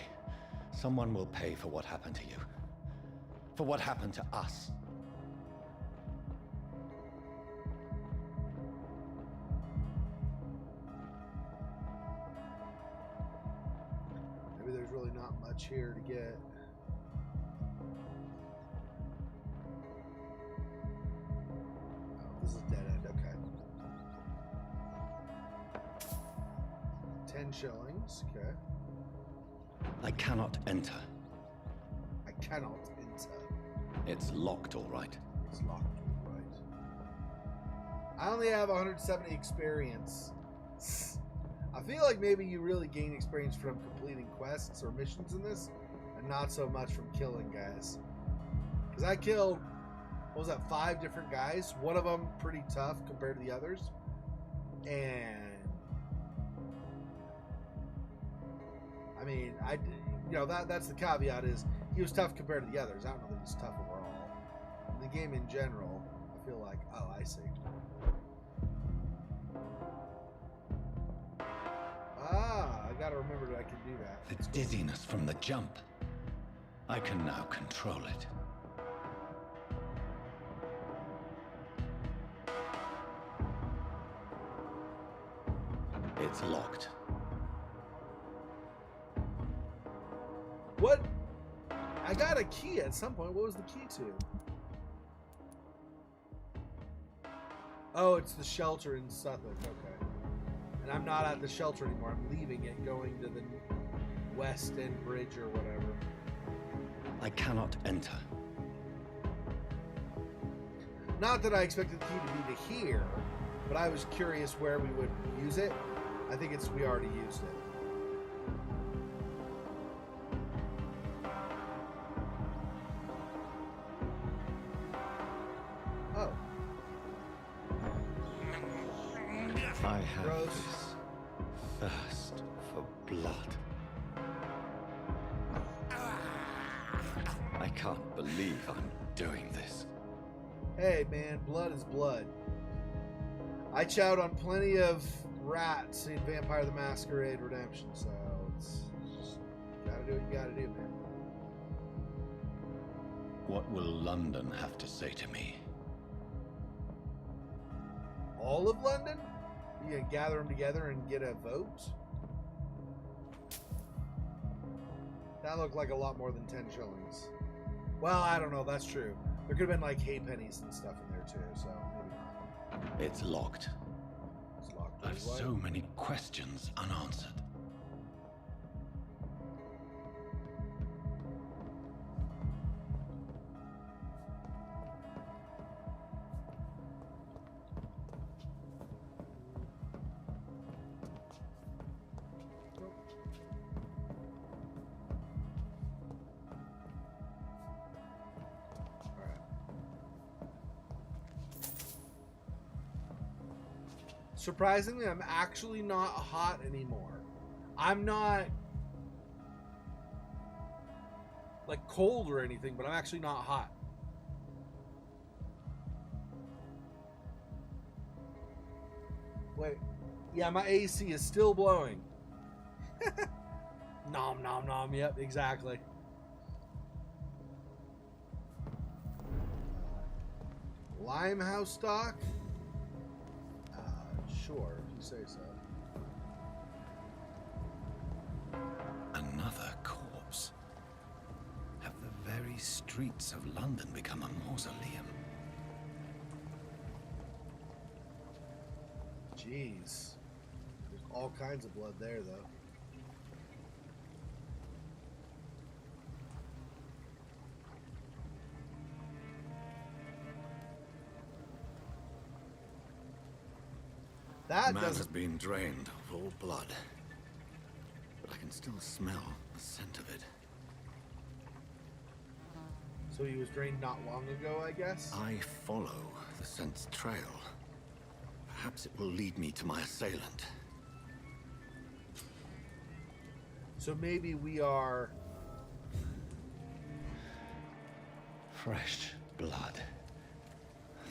someone will pay for what happened to you. For what happened to us. Maybe there's really not much here to get. Oh, this is dead end, okay. 10 shillings, okay. I cannot enter. I cannot enter. It's locked, all right. It's locked, right. I only have 170 experience. I feel like maybe you really gain experience from completing quests or missions in this, and not so much from killing guys. Because I killed, what was that, 5 different guys? One of them pretty tough compared to the others. And I mean, that's the caveat is he was tough compared to the others. I don't know that he's tough overall. In the game in general, I feel like, oh, I see. Ah, I gotta remember that I can do that. The dizziness from the jump. I can now control it. It's locked. What? I got a key at some point. What was the key to? Oh, it's the shelter in Suffolk. Okay. And I'm not at the shelter anymore. I'm leaving it, going to the West End Bridge or whatever. I cannot enter. Not that I expected the key to be to here, but I was curious where we would use it. I think we already used it. Oh. I have Gross. this thirst for blood. I can't believe I'm doing this. Hey man, blood is blood. I chowed on plenty of rats in Vampire the Masquerade Redemption, so it's just gotta do what you gotta do, man. What will London have to say to me? All of London? You gonna gather them together and get a vote? That looked like a lot more than 10 shillings. Well, I don't know, that's true. There could have been like hay pennies and stuff in there too, so maybe not. It's locked. It's locked. I've so many questions unanswered. Surprisingly, I'm actually not hot anymore. I'm not like cold or anything, but I'm actually not hot. Wait. Yeah, my AC is still blowing. Nom nom nom. Yep, exactly. Limehouse stock? Sure, if you say so. Another corpse. Have the very streets of London become a mausoleum? Jeez. There's all kinds of blood there, though. That Man doesn't... has been drained of all blood, but I can still smell the scent of it. So he was drained not long ago, I guess? I follow the scent's trail. Perhaps it will lead me to my assailant. So maybe we are fresh blood.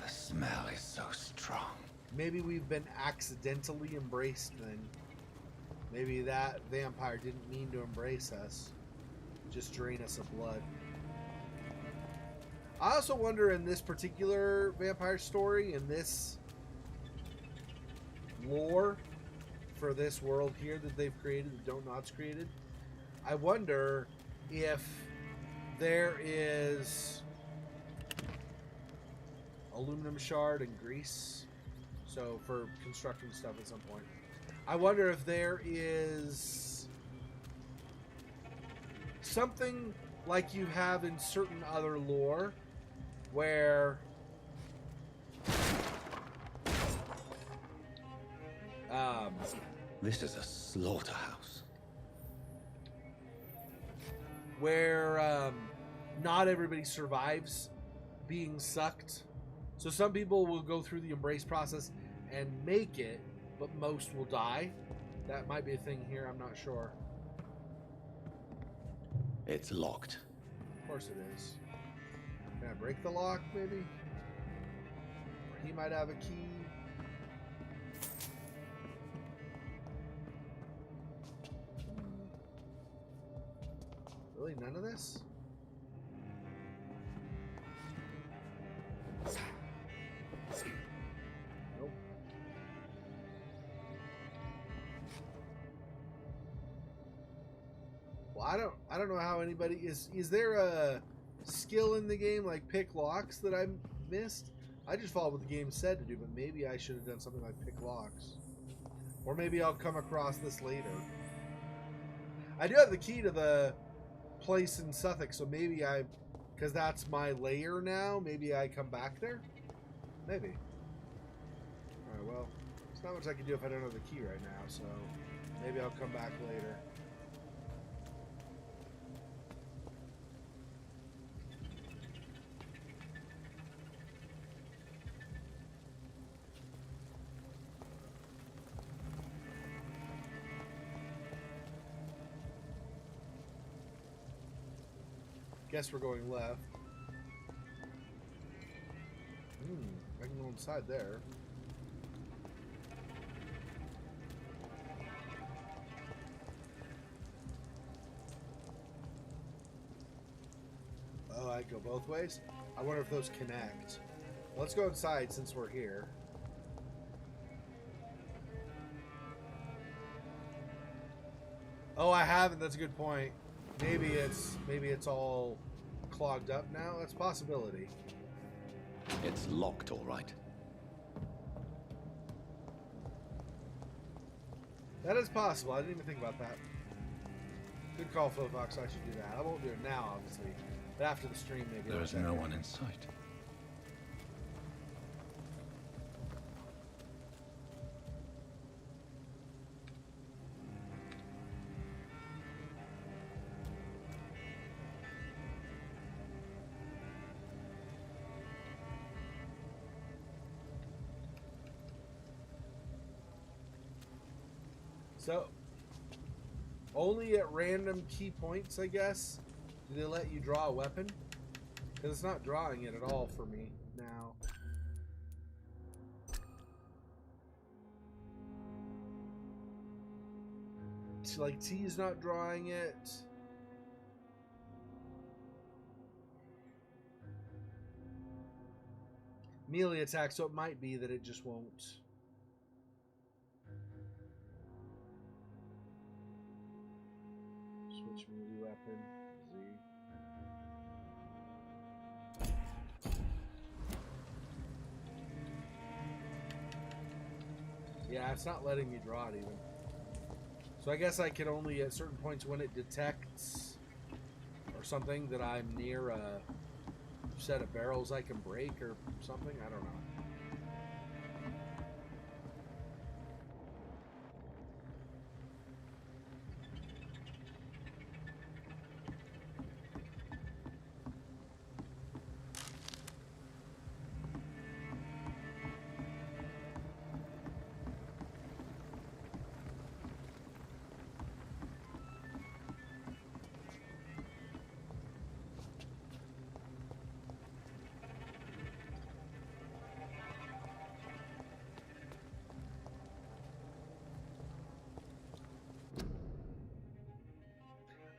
The smell is so strong. Maybe we've been accidentally embraced then. Maybe that vampire didn't mean to embrace us. Just drain us of blood. I also wonder in this particular vampire story, in this lore for this world here that they've created, that DONTNOD's created, I wonder if there is aluminum shard and grease, so for constructing stuff at some point. I wonder if there is something like you have in certain other lore where This is a slaughterhouse. Where not everybody survives being sucked. So some people will go through the embrace process and make it, but most will die. That might be a thing here, I'm not sure. It's locked. Of course it is. Can I break the lock, maybe? Or he might have a key. Really, none of this? Nope. Well, I don't know how anybody is there a skill in the game like pick locks that I missed? I just followed what the game said to do, but maybe I should have done something like pick locks. Or maybe I'll come across this later. I do have the key to the place in Suffolk, so maybe because that's my lair now, maybe I come back there? Maybe. Alright, well, there's not much I can do if I don't have the key right now, so maybe I'll come back later. Guess we're going left. I can go inside there. Oh, I go both ways? I wonder if those connect. Let's go inside since we're here. Oh, I haven't. That's a good point. Maybe it's all clogged up now. That's a possibility. It's locked, all right. That is possible. I didn't even think about that. Good call, Fofox. I should do that. I won't do it now, obviously. But after the stream, maybe. There is no one in sight. So, only at random key points, I guess, do they let you draw a weapon? Because it's not drawing it at all for me now. Like, T's not drawing it. Melee attack, so it might be that it just won't. Switch melee weapon. Z. Yeah, it's not letting me draw it even. So I guess I can only at certain points when it detects or something that I'm near a set of barrels I can break or something. I don't know.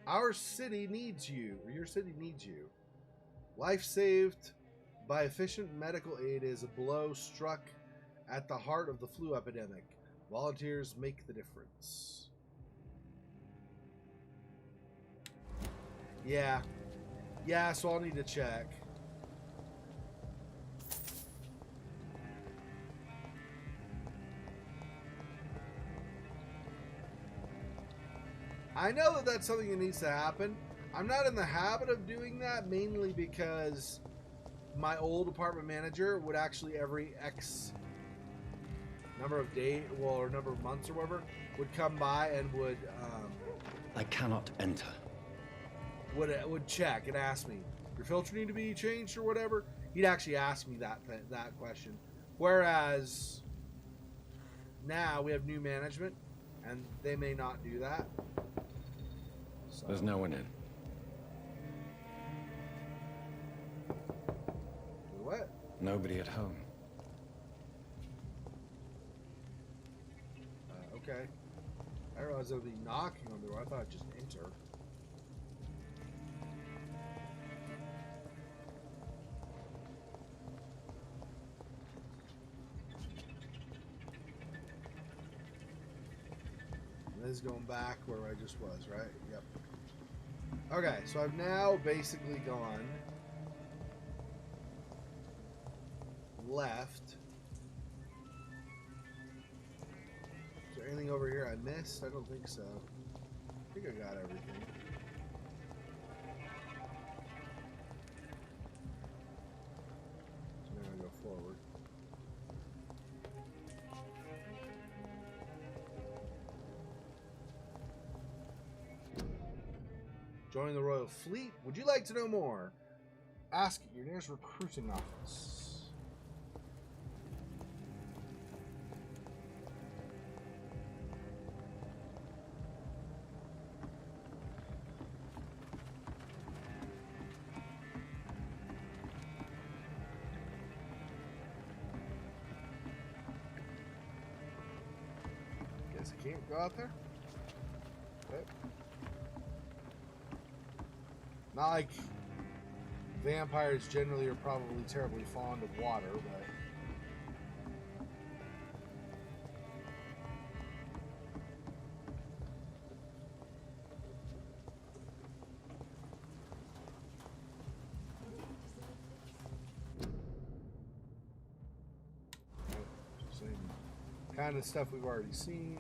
Our city needs you, or your city needs you. Life saved by efficient medical aid is a blow struck at the heart of the flu epidemic. Volunteers make the difference. Yeah. Yeah, so I'll need to check. I know that that's something that needs to happen. I'm not in the habit of doing that, mainly because my old apartment manager would actually every X number of days, well, or number of months or whatever, would come by and would I cannot enter. would check and ask me, your filter need to be changed or whatever. He'd actually ask me that question. Whereas now we have new management, and they may not do that. So. There's no one in. What? Nobody at home. Okay. I didn't realize there would be knocking on the door. I thought I'd just enter. This is going back where I just was, right? Yep. Okay, so I've now basically gone left. Is there anything over here I missed? I don't think so. I think I got everything. So now I go forward. Joining the Royal Fleet? Would you like to know more? Ask at your nearest recruiting office. Guess I can't go out there? Okay. Not like vampires generally are probably terribly fond of water, but... Same kind of stuff we've already seen.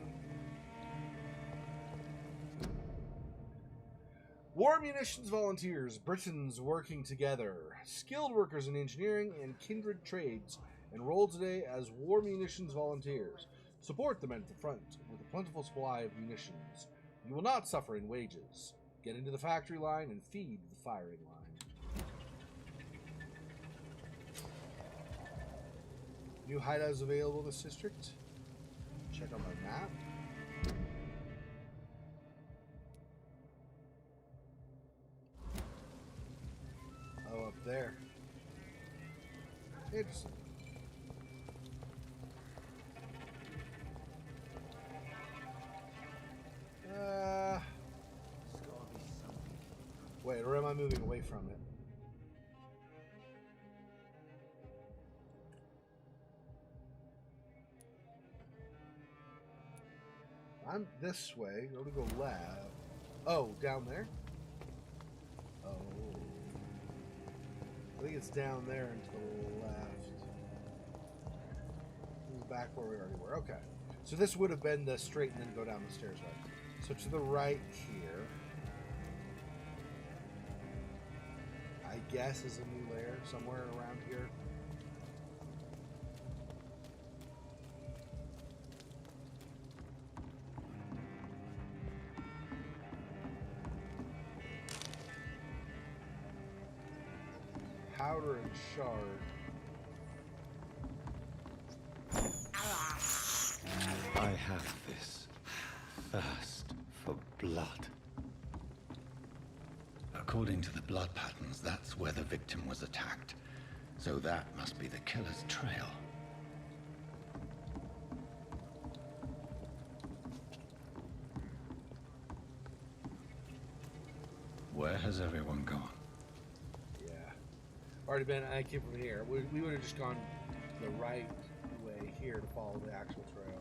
War Munitions Volunteers, Britons working together. Skilled workers in engineering and kindred trades enroll today as War Munitions Volunteers. Support the men at the front with a plentiful supply of munitions. You will not suffer in wages. Get into the factory line and feed the firing line. New hideouts available in this district. Check on my map. Oh, up there. Interesting. Wait, or am I moving away from it? I'm this way. I'm gonna go left. Oh, down there? Oh. I think it's down there and to the left. This is back where we already were. Okay. So this would have been the straight and then go down the stairs, right? So to the right here, I guess is a new layer somewhere around here. Powder and shard. I have this thirst for blood. According to the blood patterns, that's where the victim was attacked. So that must be the killer's trail. Where has everyone gone? Yeah. Already been, I came from here. We would have just gone the right way here to follow the actual trail.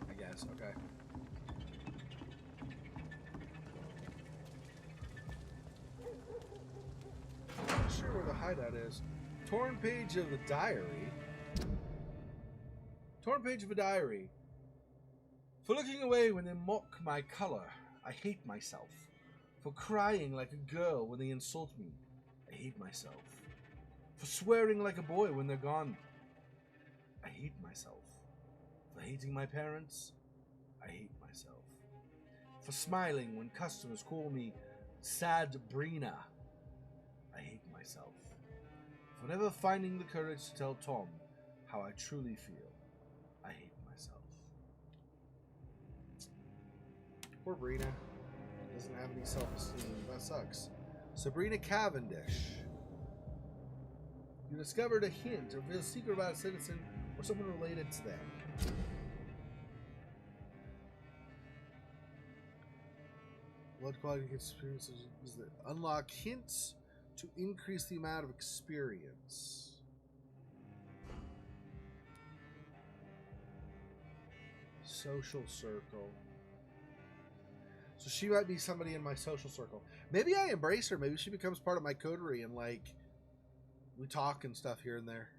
I guess, okay. Not sure where the hideout is. Torn page of the diary. Torn page of a diary. For looking away when they mock my color, I hate myself. For crying like a girl when they insult me, I hate myself. For swearing like a boy when they're gone, I hate myself. For hating my parents, I hate myself. For smiling when customers call me Sad Brina, I hate myself. For never finding the courage to tell Tom how I truly feel, I hate myself. Poor Brina. Doesn't have any self-esteem. That sucks. Sabrina Cavendish. You discovered a hint or a secret about a citizen or someone related to them. Blood quality experiences is that unlock hints to increase the amount of experience. Social circle. So she might be somebody in my social circle. Maybe I embrace her. Maybe she becomes part of my coterie and like we talk and stuff here and there.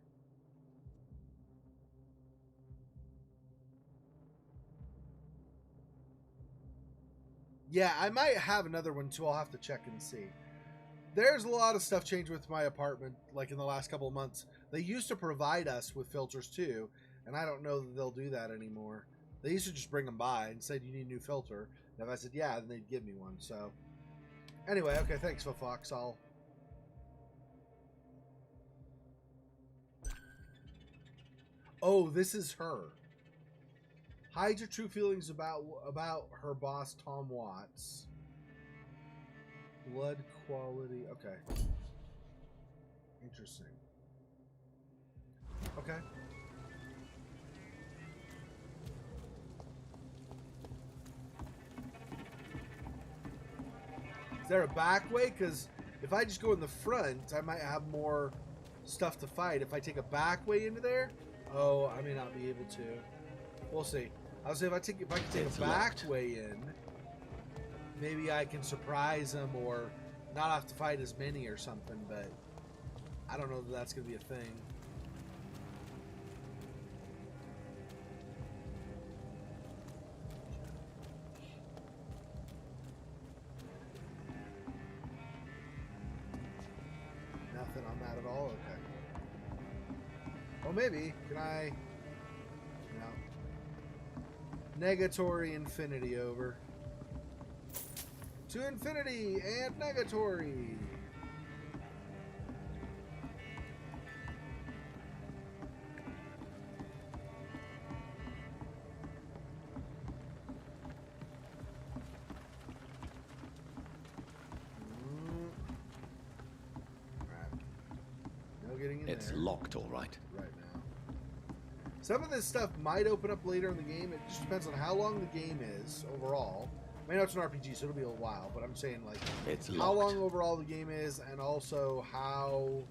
Yeah, I might have another one too. I'll have to check and see. There's a lot of stuff changed with my apartment like in the last couple of months. They used to provide us with filters too, and I don't know that they'll do that anymore. They used to just bring them by and said you need a new filter. And if I said yeah, then they'd give me one. So anyway, okay, thanks, Fox. I'll. Oh, this is her. Hide your true feelings about her boss, Tom Watts. Blood quality. Okay. Interesting. Okay. Is there a back way? Because if I just go in the front, I might have more stuff to fight. If I take a back way into there, oh, I may not be able to. We'll see. I'll say if I can take a back way in, maybe I can surprise them or not have to fight as many or something. But I don't know that that's going to be a thing. Nothing on that at all? Okay. Well, maybe. Can I... No. Negatory infinity over. To infinity and negatory. It's locked, all right. Right now. Some of this stuff might open up later in the game. It just depends on how long the game is overall. I know it's an RPG, so it'll be a while, but I'm saying like it's how locked. long overall the game is, and also how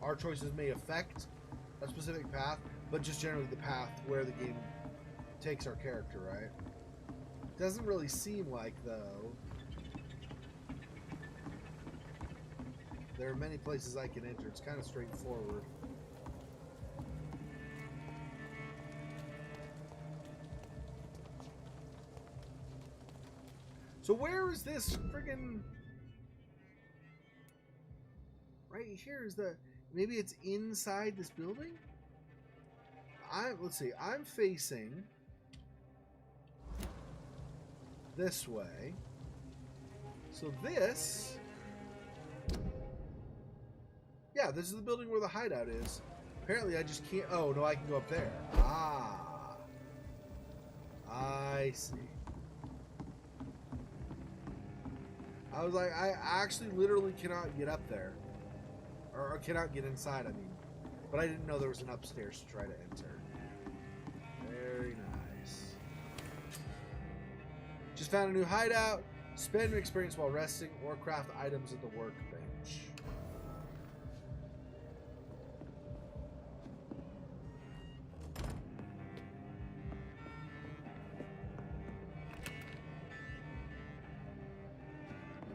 our choices may affect a specific path, but just generally the path where the game takes our character, right? Doesn't really seem like, though, there are many places I can enter. It's kind of straightforward. So where is this friggin'... Right here is the... Maybe it's inside this building? Let's see. I'm facing this way. So this... Yeah, this is the building where the hideout is. Apparently I just can't... Oh, no, I can go up there. Ah. I see. I was like, I actually literally cannot get up there. Or cannot get inside, I mean. But I didn't know there was an upstairs to try to enter. Very nice. Just found a new hideout. Spend experience while resting or craft items at the workbench.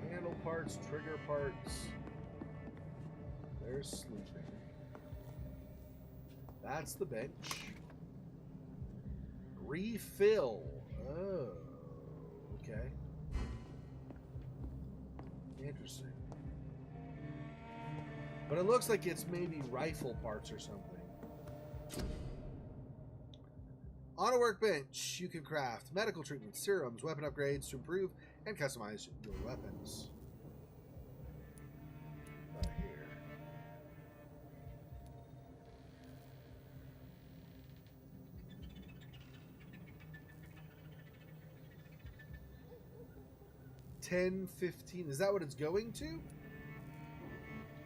Handle parts, trigger parts. There's sleeping. That's the bench. Refill. Oh, okay. Interesting. But it looks like it's maybe rifle parts or something. On a workbench, you can craft medical treatments, serums, weapon upgrades to improve and customize your weapons. Right here. $10.15. Is that what it's going to?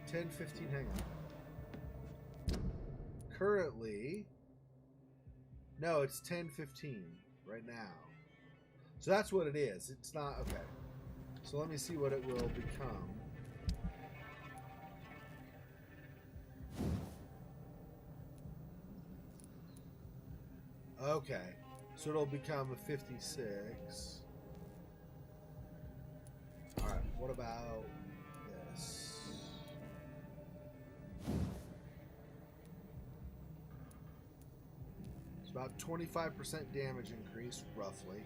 $10.15. Hang on. Currently, no, it's $10.15 right now. So that's what it is. It's not okay. So let me see what it will become. Okay, so it'll become a 56. Alright, what about this? It's about 25% damage increase, roughly.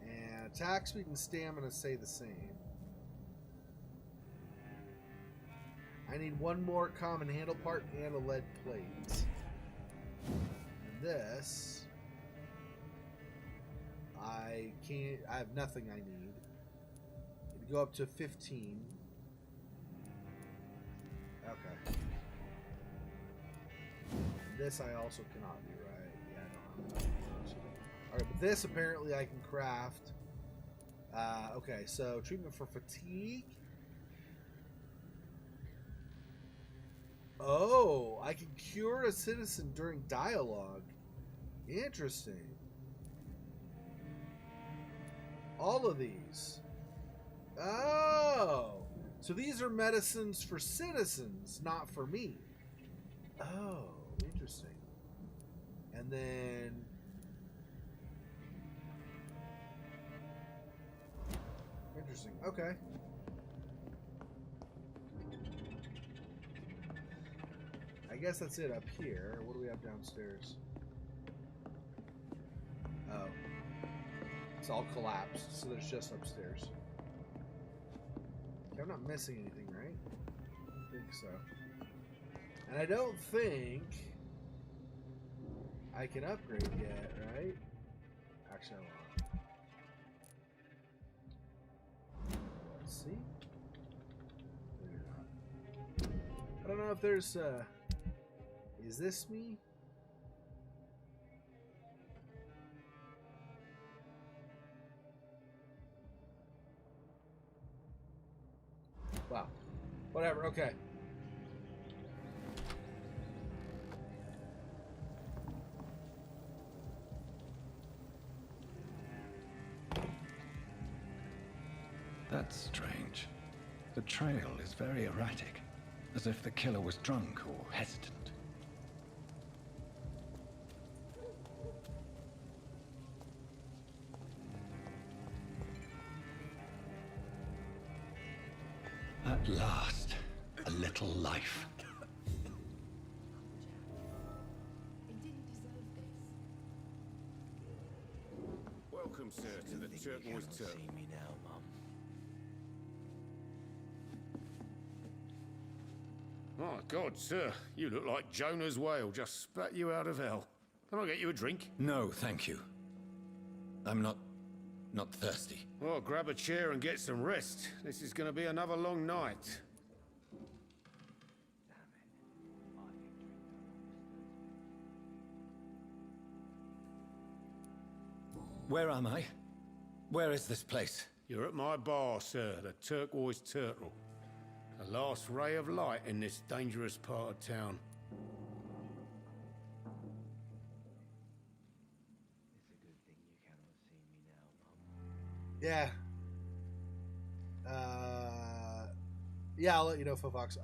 And attack speed and stamina stay the same. I need one more common handle part and a lead plate. And this, I have nothing I need. It'd go up to 15. Okay. And this I also cannot do, right? Yeah, I don't have that. Alright, but this apparently I can craft. Okay, so treatment for fatigue. Oh, I can cure a citizen during dialogue. Interesting. All of these. Oh, so these are medicines for citizens, not for me. Oh, interesting. And then interesting. Okay. I guess that's it up here. What do we have downstairs? Oh. It's all collapsed, so there's just upstairs. Okay, I'm not missing anything, right? I don't think so. And I don't think I can upgrade yet, right? Actually, I won't. Let's see. Maybe not. I don't know if there's is this me? Wow. Whatever, okay. That's strange. The trail is very erratic, as if the killer was drunk or hesitant. At last, a little life. Welcome, sir, to the Turquoise Turtle. See me now, Mum. My God, sir, you look like Jonah's whale just spat you out of hell. Can I get you a drink? No, thank you. I'm not thirsty. Well, grab a chair and get some rest. This is going to be another long night. Where am I? Where is this place? You're at my bar, sir, the Turquoise Turtle. The last ray of light in this dangerous part of town. Yeah, Yeah, I'll let you know, Fofox.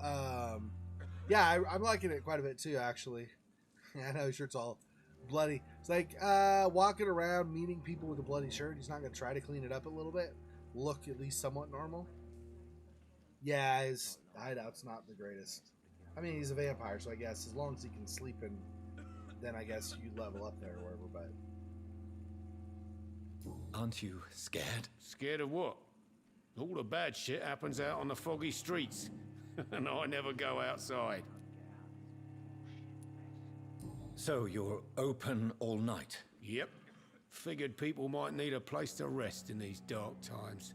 Yeah, I'm liking it quite a bit too, actually. I know his shirt's all bloody. It's like walking around, meeting people with a bloody shirt. He's not going to try to clean it up a little bit. Look at least somewhat normal. Yeah, his hideout's not the greatest. I mean, he's a vampire, so I guess as long as he can sleep in, then I guess you level up there or whatever, but... Aren't you scared? Scared of what? All the bad shit happens out on the foggy streets. And I never go outside. So you're open all night? Yep. Figured people might need a place to rest in these dark times.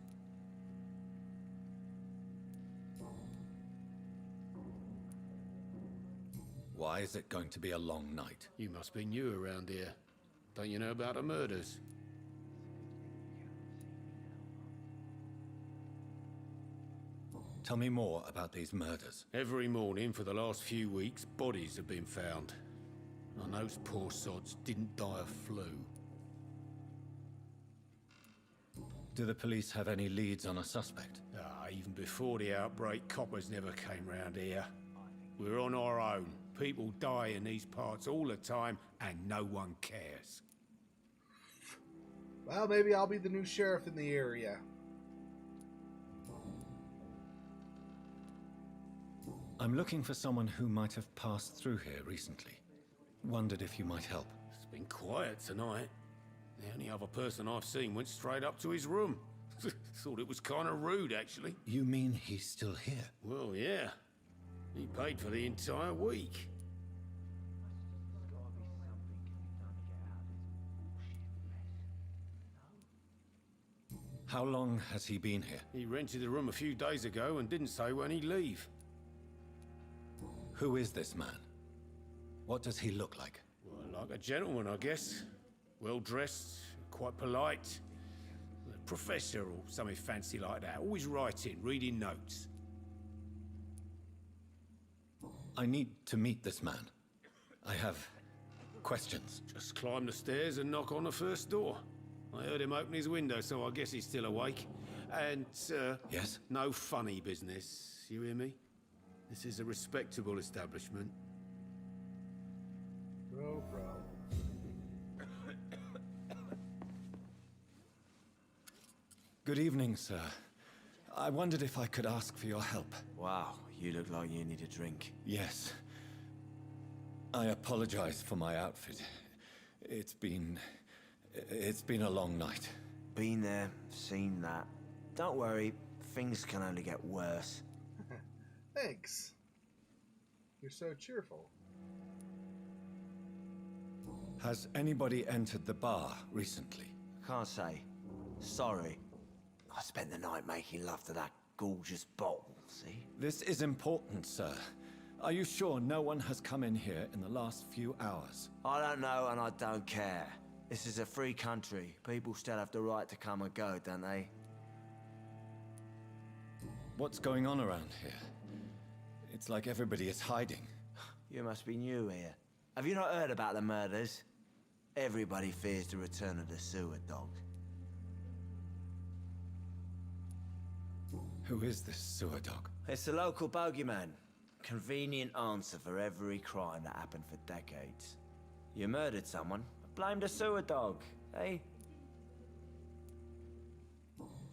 Why is it going to be a long night? You must be new around here. Don't you know about the murders? Tell me more about these murders. Every morning for the last few weeks, bodies have been found. And those poor sods didn't die of flu. Do the police have any leads on a suspect? Even before the outbreak, coppers never came round here. We're on our own. People die in these parts all the time, and no one cares. Well, maybe I'll be the new sheriff in the area. I'm looking for someone who might have passed through here recently. Wondered if you might help. It's been quiet tonight. The only other person I've seen went straight up to his room. Thought it was kind of rude, actually. You mean he's still here? Well, yeah. He paid for the entire week. How long has he been here? He rented the room a few days ago and didn't say when he'd leave. Who is this man? What does he look like? Well, like a gentleman, I guess. Well-dressed, quite polite. A professor or something fancy like that. Always writing, reading notes. I need to meet this man. I have questions. Just climb the stairs and knock on the first door. I heard him open his window, so I guess he's still awake. And, Yes? no funny business. You hear me? This is a respectable establishment. No problem. Good evening, sir. I wondered if I could ask for your help. Wow, you look like you need a drink. Yes. I apologize for my outfit. It's been a long night. Been there, seen that. Don't worry, things can only get worse. Thanks. You're so cheerful. Has anybody entered the bar recently? Can't say. Sorry. I spent the night making love to that gorgeous bottle, see? This is important, sir. Are you sure no one has come in here in the last few hours? I don't know and I don't care. This is a free country. People still have the right to come and go, don't they? What's going on around here? It's like everybody is hiding. You must be new here. Have you not heard about the murders? Everybody fears the return of the sewer dog. Who is this sewer dog? It's the local bogeyman. Convenient answer for every crime that happened for decades. You murdered someone, blame the sewer dog, eh?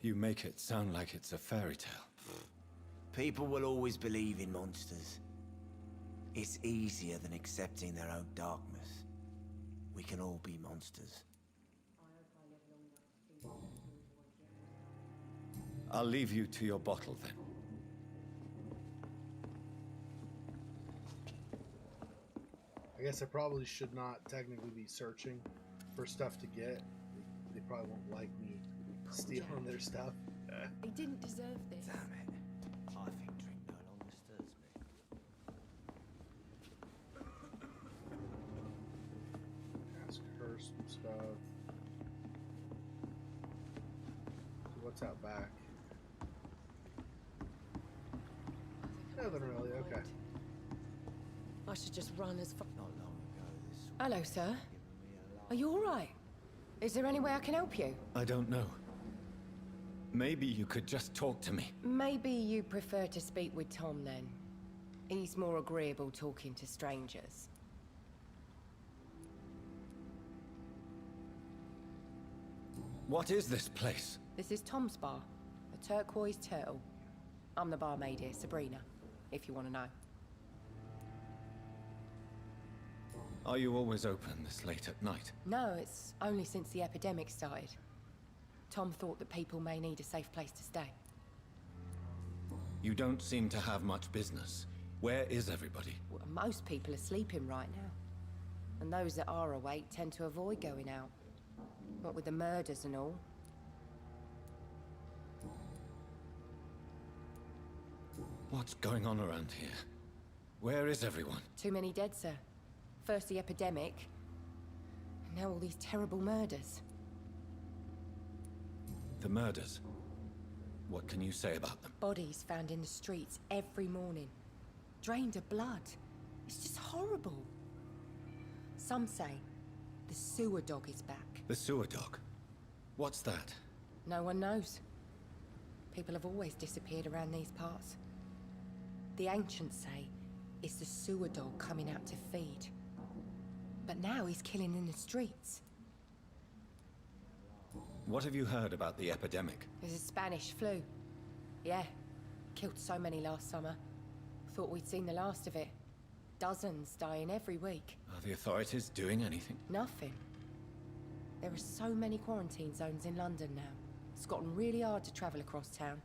You make it sound like it's a fairy tale. People will always believe in monsters. It's easier than accepting their own darkness. We can all be monsters. I'll leave you to your bottle then. I guess I probably should not technically be searching for stuff to get. They probably won't like me stealing their stuff. They didn't deserve this. Damn it. I think drink no longer stirs me. Ask her some stuff. So what's out back? Nothing really, okay. I should just run as far. Not long ago, this Hello, sir. Are you all right? Is there any way I can help you? I don't know. Maybe you could just talk to me. Maybe you prefer to speak with Tom then. He's more agreeable talking to strangers. What is this place? This is Tom's bar, the Turquoise Turtle. I'm the barmaid here, Sabrina, if you want to know. Are you always open this late at night? No, it's only since the epidemic started. Tom thought that people may need a safe place to stay. You don't seem to have much business. Where is everybody? Well, most people are sleeping right now. And those that are awake tend to avoid going out. What with the murders and all. What's going on around here? Where is everyone? Too many dead, sir. First the epidemic, and now all these terrible murders. The murders? What can you say about them? Bodies found in the streets every morning. Drained of blood. It's just horrible. Some say the sewer dog is back. The sewer dog? What's that? No one knows. People have always disappeared around these parts. The ancients say it's the sewer dog coming out to feed. But now he's killing in the streets. What have you heard about the epidemic? There's a Spanish flu. Yeah, killed so many last summer. Thought we'd seen the last of it. Dozens dying every week. Are the authorities doing anything? Nothing. There are so many quarantine zones in London now. It's gotten really hard to travel across town.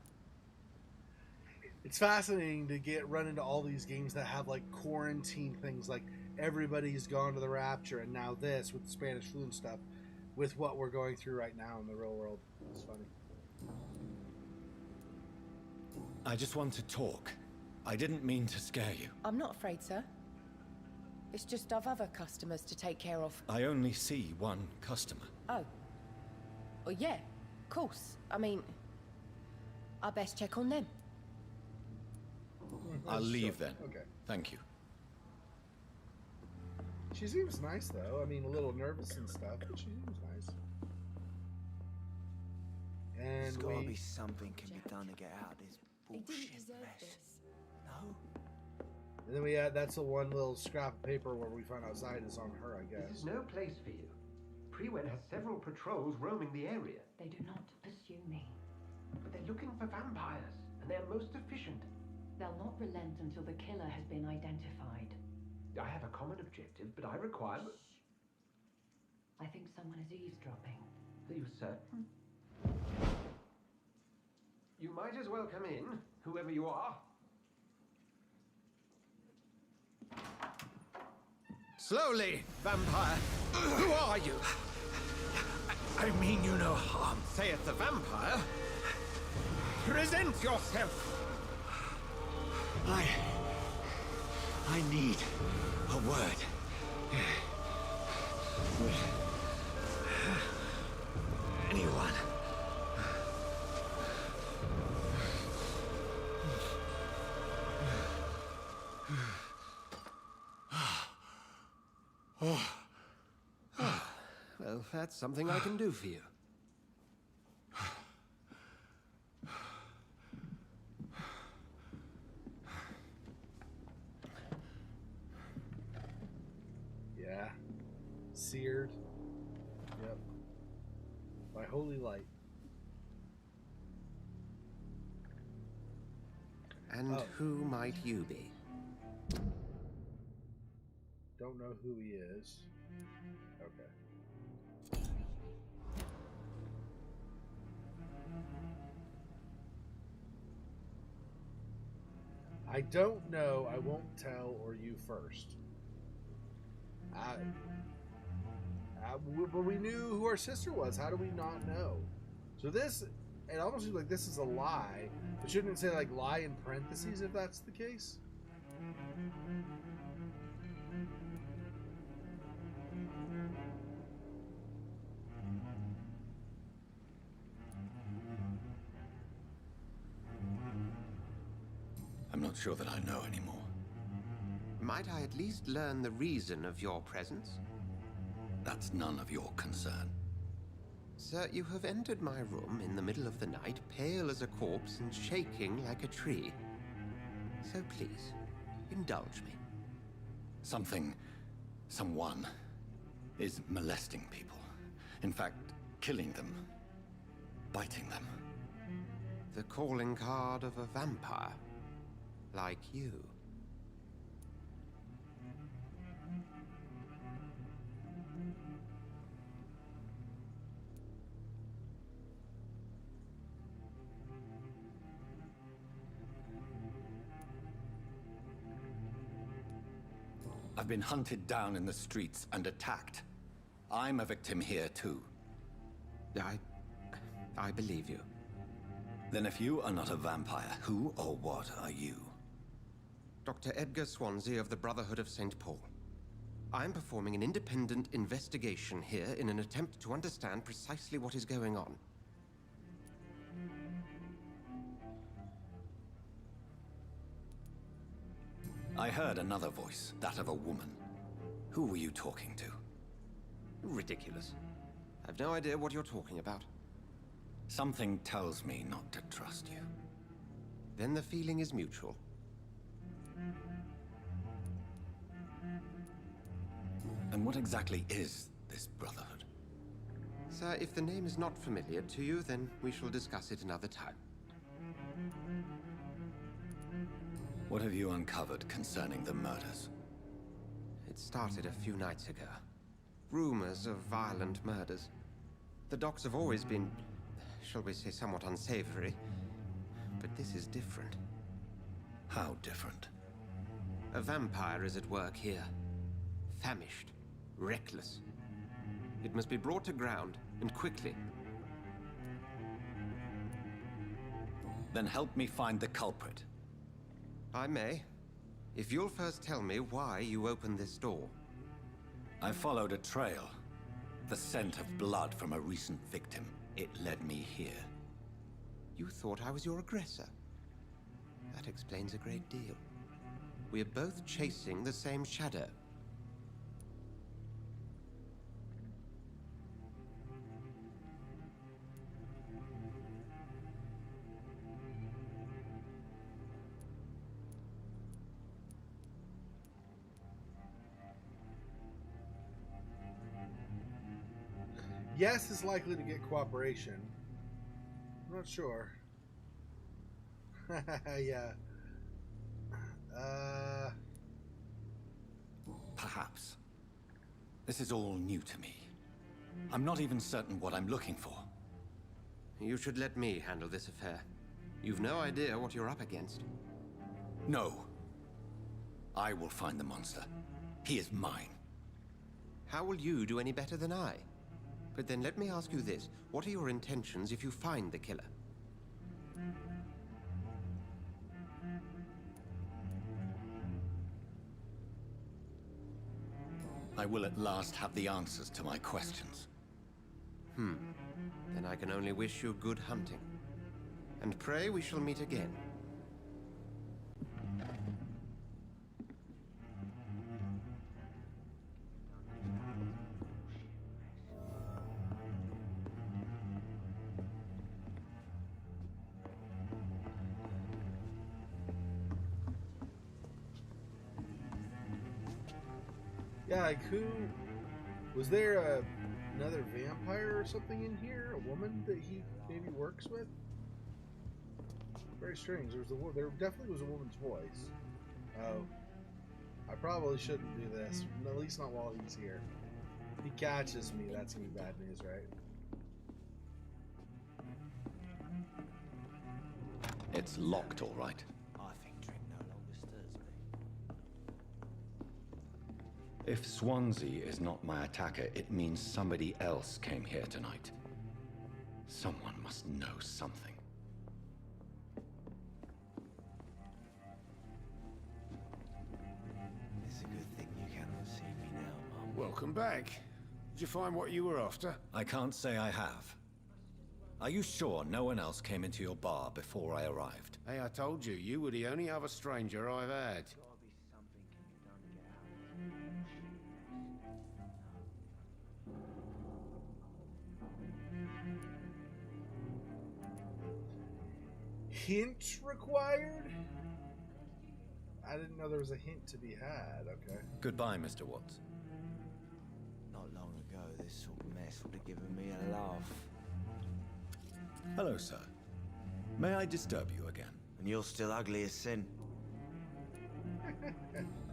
It's fascinating to run into all these games that have like quarantine things, like everybody's gone to the Rapture, and now this with the Spanish flu and stuff, with what we're going through right now in the real world. It's funny. I just want to talk. I didn't mean to scare you. I'm not afraid, sir. It's just I've other customers to take care of. I only see one customer. Oh. Well, yeah, of course. I mean, I best check on them. I'll leave then. Okay. Thank you. She seems nice, though. I mean, a little nervous and stuff, but she seems nice. There's And gotta be something can be done to get out of this He didn't bullshit deserve mess. this. No? And then that's the one little scrap of paper where we find outside is on her, I guess. This is no place for you. Prewen has several patrols roaming the area, They do not pursue me. but they're looking for vampires, and they're most efficient. They'll not relent until the killer has been identified. I have a common objective, but I require... I think someone is eavesdropping. Are you certain? You might as well come in, whoever you are. Slowly, vampire. Who are you? I mean you no harm, saith the vampire. Present yourself. I need a word. With anyone. Well, that's something I can do for you. Yeah. Seared. Yep. By holy light. And who might you be? Don't know who he is. Okay. I don't know. I won't tell, or you first. But we knew who our sister was. How do we not know? So this, it almost seems like this is a lie. But shouldn't it say like lie in parentheses if that's the case? I'm not sure that I know anymore. Might I at least learn the reason of your presence? That's none of your concern. Sir, you have entered my room in the middle of the night, pale as a corpse and shaking like a tree. So please, indulge me. Someone is molesting people. In fact, killing them. Biting them. The calling card of a vampire. Like you. I've been hunted down in the streets and attacked. I'm a victim here, too. I believe you. Then if you are not a vampire, who or what are you? Dr. Edgar Swansea of the Brotherhood of St. Paul. I'm performing an independent investigation here in an attempt to understand precisely what is going on. I heard another voice, that of a woman. Who were you talking to? Ridiculous. I've no idea what you're talking about. Something tells me not to trust you. Then the feeling is mutual. And what exactly is this Brotherhood? Sir, if the name is not familiar to you, then we shall discuss it another time. What have you uncovered concerning the murders? It started a few nights ago. Rumors of violent murders. The docks have always been, shall we say, somewhat unsavory. But this is different. How different? A vampire is at work here. Famished. Reckless. It must be brought to ground, and quickly. Then help me find the culprit. I may. If you'll first tell me why you opened this door. I followed a trail. The scent of blood from a recent victim. It led me here. You thought I was your aggressor. That explains a great deal. We are both chasing the same shadow. Yes is likely to get cooperation. I'm not sure. Yeah. Perhaps. This is all new to me. I'm not even certain what I'm looking for. You should let me handle this affair. You've no idea what you're up against. No. I will find the monster. He is mine. How will you do any better than I? But then let me ask you this. What are your intentions if you find the killer? I will at last have the answers to my questions. Then I can only wish you good hunting. And pray we shall meet again. Yeah, like who... Was there another vampire or something in here? A woman that he maybe works with? Very strange. There definitely was a woman's voice. Oh. I probably shouldn't do this. At least not while he's here. If he catches me, that's gonna be bad news, right? It's locked, all right. I think drink no longer stirs me. If Swansea is not my attacker, it means somebody else came here tonight. Someone must know something. It's a good thing you cannot see me now, Mum. Welcome back. Did you find what you were after? I can't say I have. Are you sure no one else came into your bar before I arrived? Hey, I told you, you were the only other stranger I've had. Gotta be something can be done to get out of this. hint required? I didn't know there was a hint to be had. Okay. Goodbye, Mr. Watts. Not long ago, this sort of mess would have given me a laugh. Hello, sir. May I disturb you again? And you're still ugly as sin.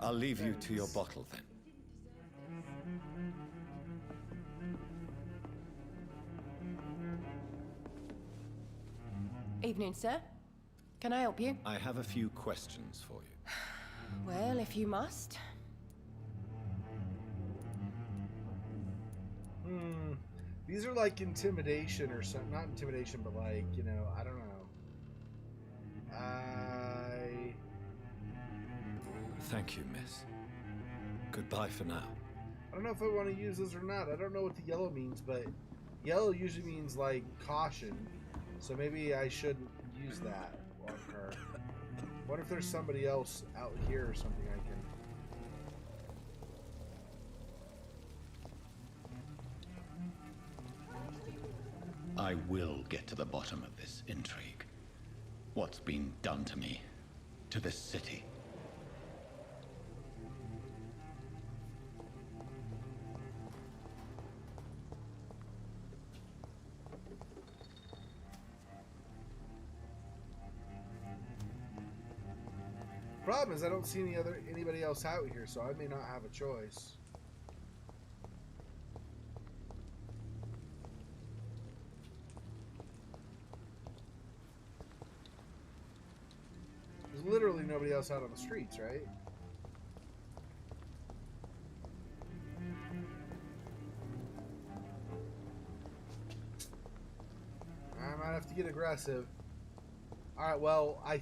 I'll leave you to your bottle then. Evening, sir. Can I help you? I have a few questions for you. Well, if you must. These are like intimidation or something. Not intimidation, but like, you know, I don't know. Thank you, miss. Goodbye for now. I don't know if I want to use this or not. I don't know what the yellow means, but yellow usually means like caution. So maybe I shouldn't use that on her. What if there's somebody else out here or something I can... I will get to the bottom of this intrigue. What's been done to me, to this city. Problem is I don't see anybody else out here, so I may not have a choice. There's literally nobody else out on the streets, right? I might have to get aggressive. Alright, well, I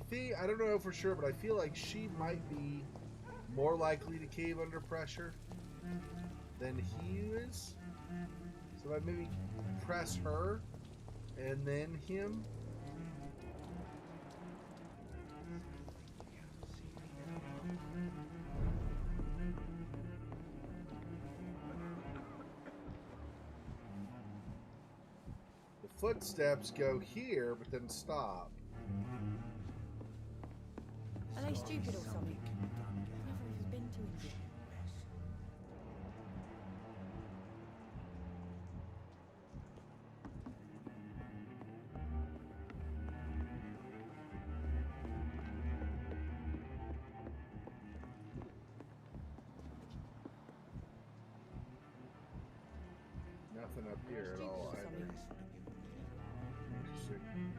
don't know for sure, but I feel like she might be more likely to cave under pressure than he is. So I maybe press her and then him. The footsteps go here, but then stop. Are they stupid or something? I've been to India. Nothing up here at all either. Interesting.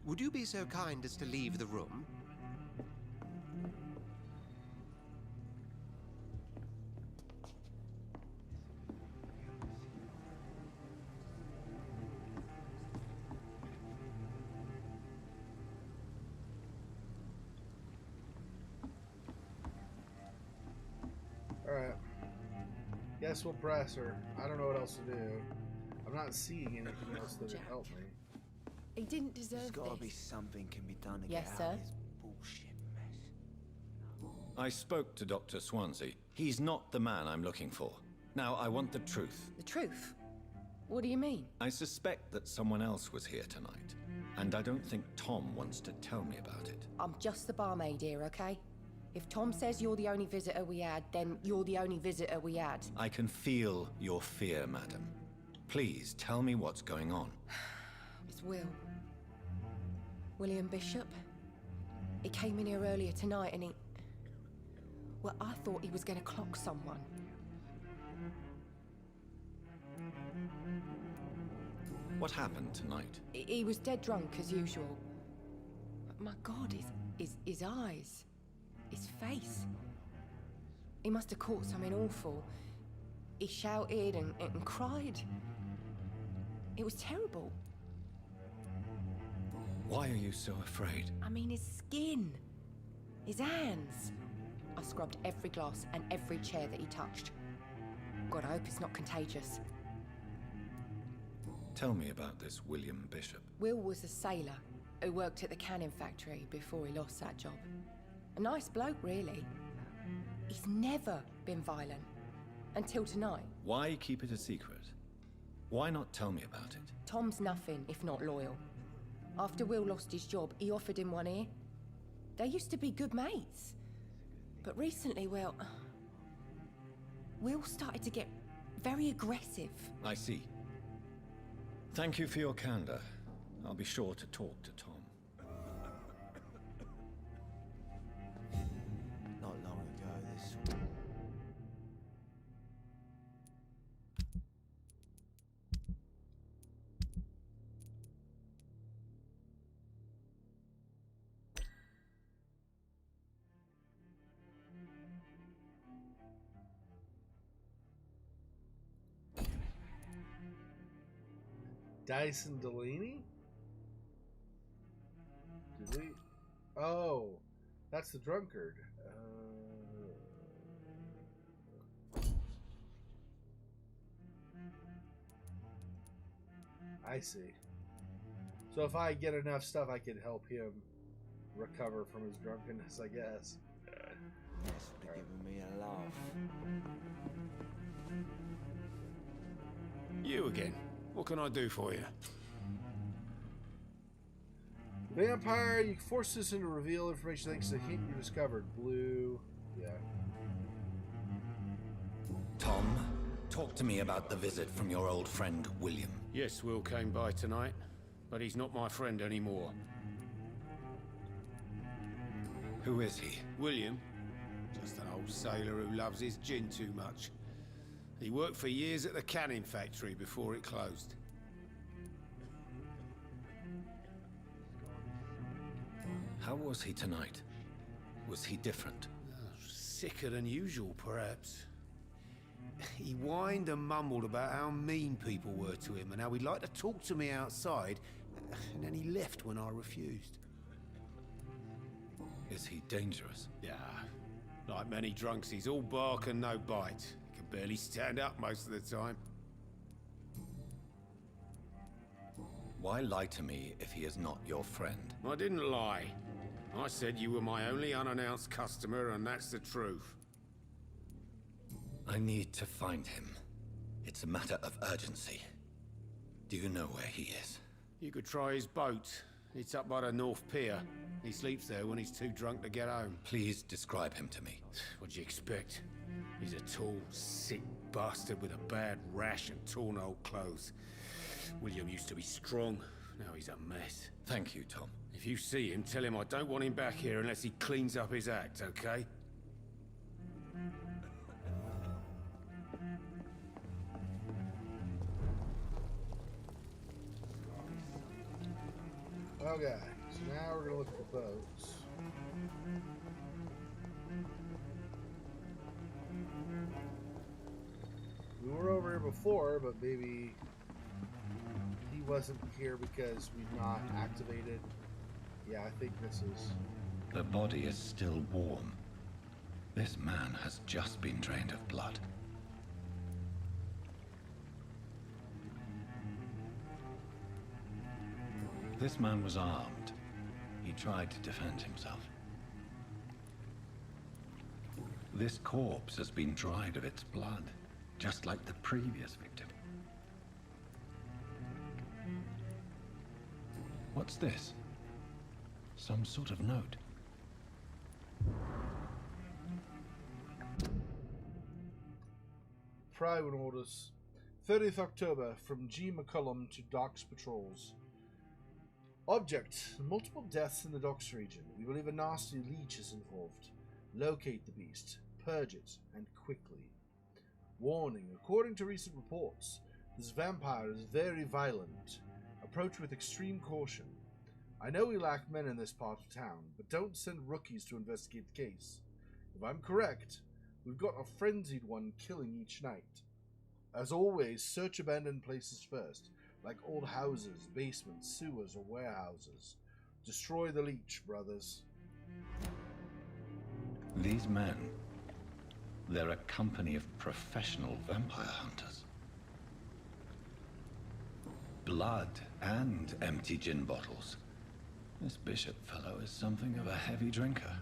Would you be so kind as to leave the room? Alright. Guess we'll press her. I don't know what else to do. I'm not seeing anything else that would help me. He didn't deserve There's gotta this. be something can be done to Yes, get sir. out of this bullshit mess. I spoke to Dr. Swansea. He's not the man I'm looking for. Now, I want the truth. The truth? What do you mean? I suspect that someone else was here tonight, and I don't think Tom wants to tell me about it. I'm just the barmaid here, okay? If Tom says you're the only visitor we had, then you're the only visitor we had. I can feel your fear, madam. Please, tell me what's going on. It's Will. William Bishop. He came in here earlier tonight and he... Well, I thought he was going to clock someone. What happened tonight? He was dead drunk, as usual. But my God, his eyes. His face. He must have caught something awful. He shouted and cried. It was terrible. Why are you so afraid? I mean, his skin. His hands. I scrubbed every glass and every chair that he touched. God, I hope it's not contagious. Tell me about this William Bishop. Will was a sailor who worked at the cannon factory before he lost that job. A nice bloke, really. He's never been violent. Until tonight. Why keep it a secret? Why not tell me about it? Tom's nothing if not loyal. After Will lost his job, he offered him one ear. They used to be good mates. But recently, well, Will started to get very aggressive. I see. Thank you for your candor. I'll be sure to talk to Tom. Not long ago, this... Dyson Delaney? Did we? Oh, that's the drunkard. I see. So if I get enough stuff, I can help him recover from his drunkenness, I guess. Yes, they're giving me a laugh. You again. What can I do for you? Vampire, you force this into reveal information thanks to the hint you discovered. Blue, yeah. Tom, talk to me about the visit from your old friend, William. Yes, Will came by tonight, but he's not my friend anymore. Who is he? William? Just an old sailor who loves his gin too much. He worked for years at the canning factory before it closed. How was he tonight? Was he different? Sicker than usual, perhaps. He whined and mumbled about how mean people were to him and how he'd like to talk to me outside, and then he left when I refused. Is he dangerous? Yeah. Like many drunks, he's all bark and no bite. He can barely stand up most of the time. Why lie to me if he is not your friend? I didn't lie. I said you were my only unannounced customer, and that's the truth. I need to find him. It's a matter of urgency. Do you know where he is? You could try his boat. It's up by the North Pier. He sleeps there when he's too drunk to get home. Please describe him to me. What'd you expect? He's a tall, sick bastard with a bad rash and torn old clothes. William used to be strong. Now he's a mess. Thank you, Tom. If you see him, tell him I don't want him back here unless he cleans up his act, okay? Okay, so now we're gonna look at the boats. We were over here before, but maybe he wasn't here because we've not activated. Yeah, I think this is... The body is still warm. This man has just been drained of blood. This man was armed. He tried to defend himself. This corpse has been dried of its blood, just like the previous victim. What's this? Some sort of note. Private orders. 30th October, from G. McCullum to Docks Patrols. Object: multiple deaths in the docks region. We believe a nasty leech is involved. Locate the beast, purge it, and quickly. Warning: according to recent reports, this vampire is very violent. Approach with extreme caution. I know we lack men in this part of town, but don't send rookies to investigate the case. If I'm correct, we've got a frenzied one killing each night. As always, search abandoned places first, like old houses, basements, sewers, or warehouses. Destroy the leech, brothers. These men, they're a company of professional vampire hunters. Blood and empty gin bottles. This Bishop fellow is something of a heavy drinker.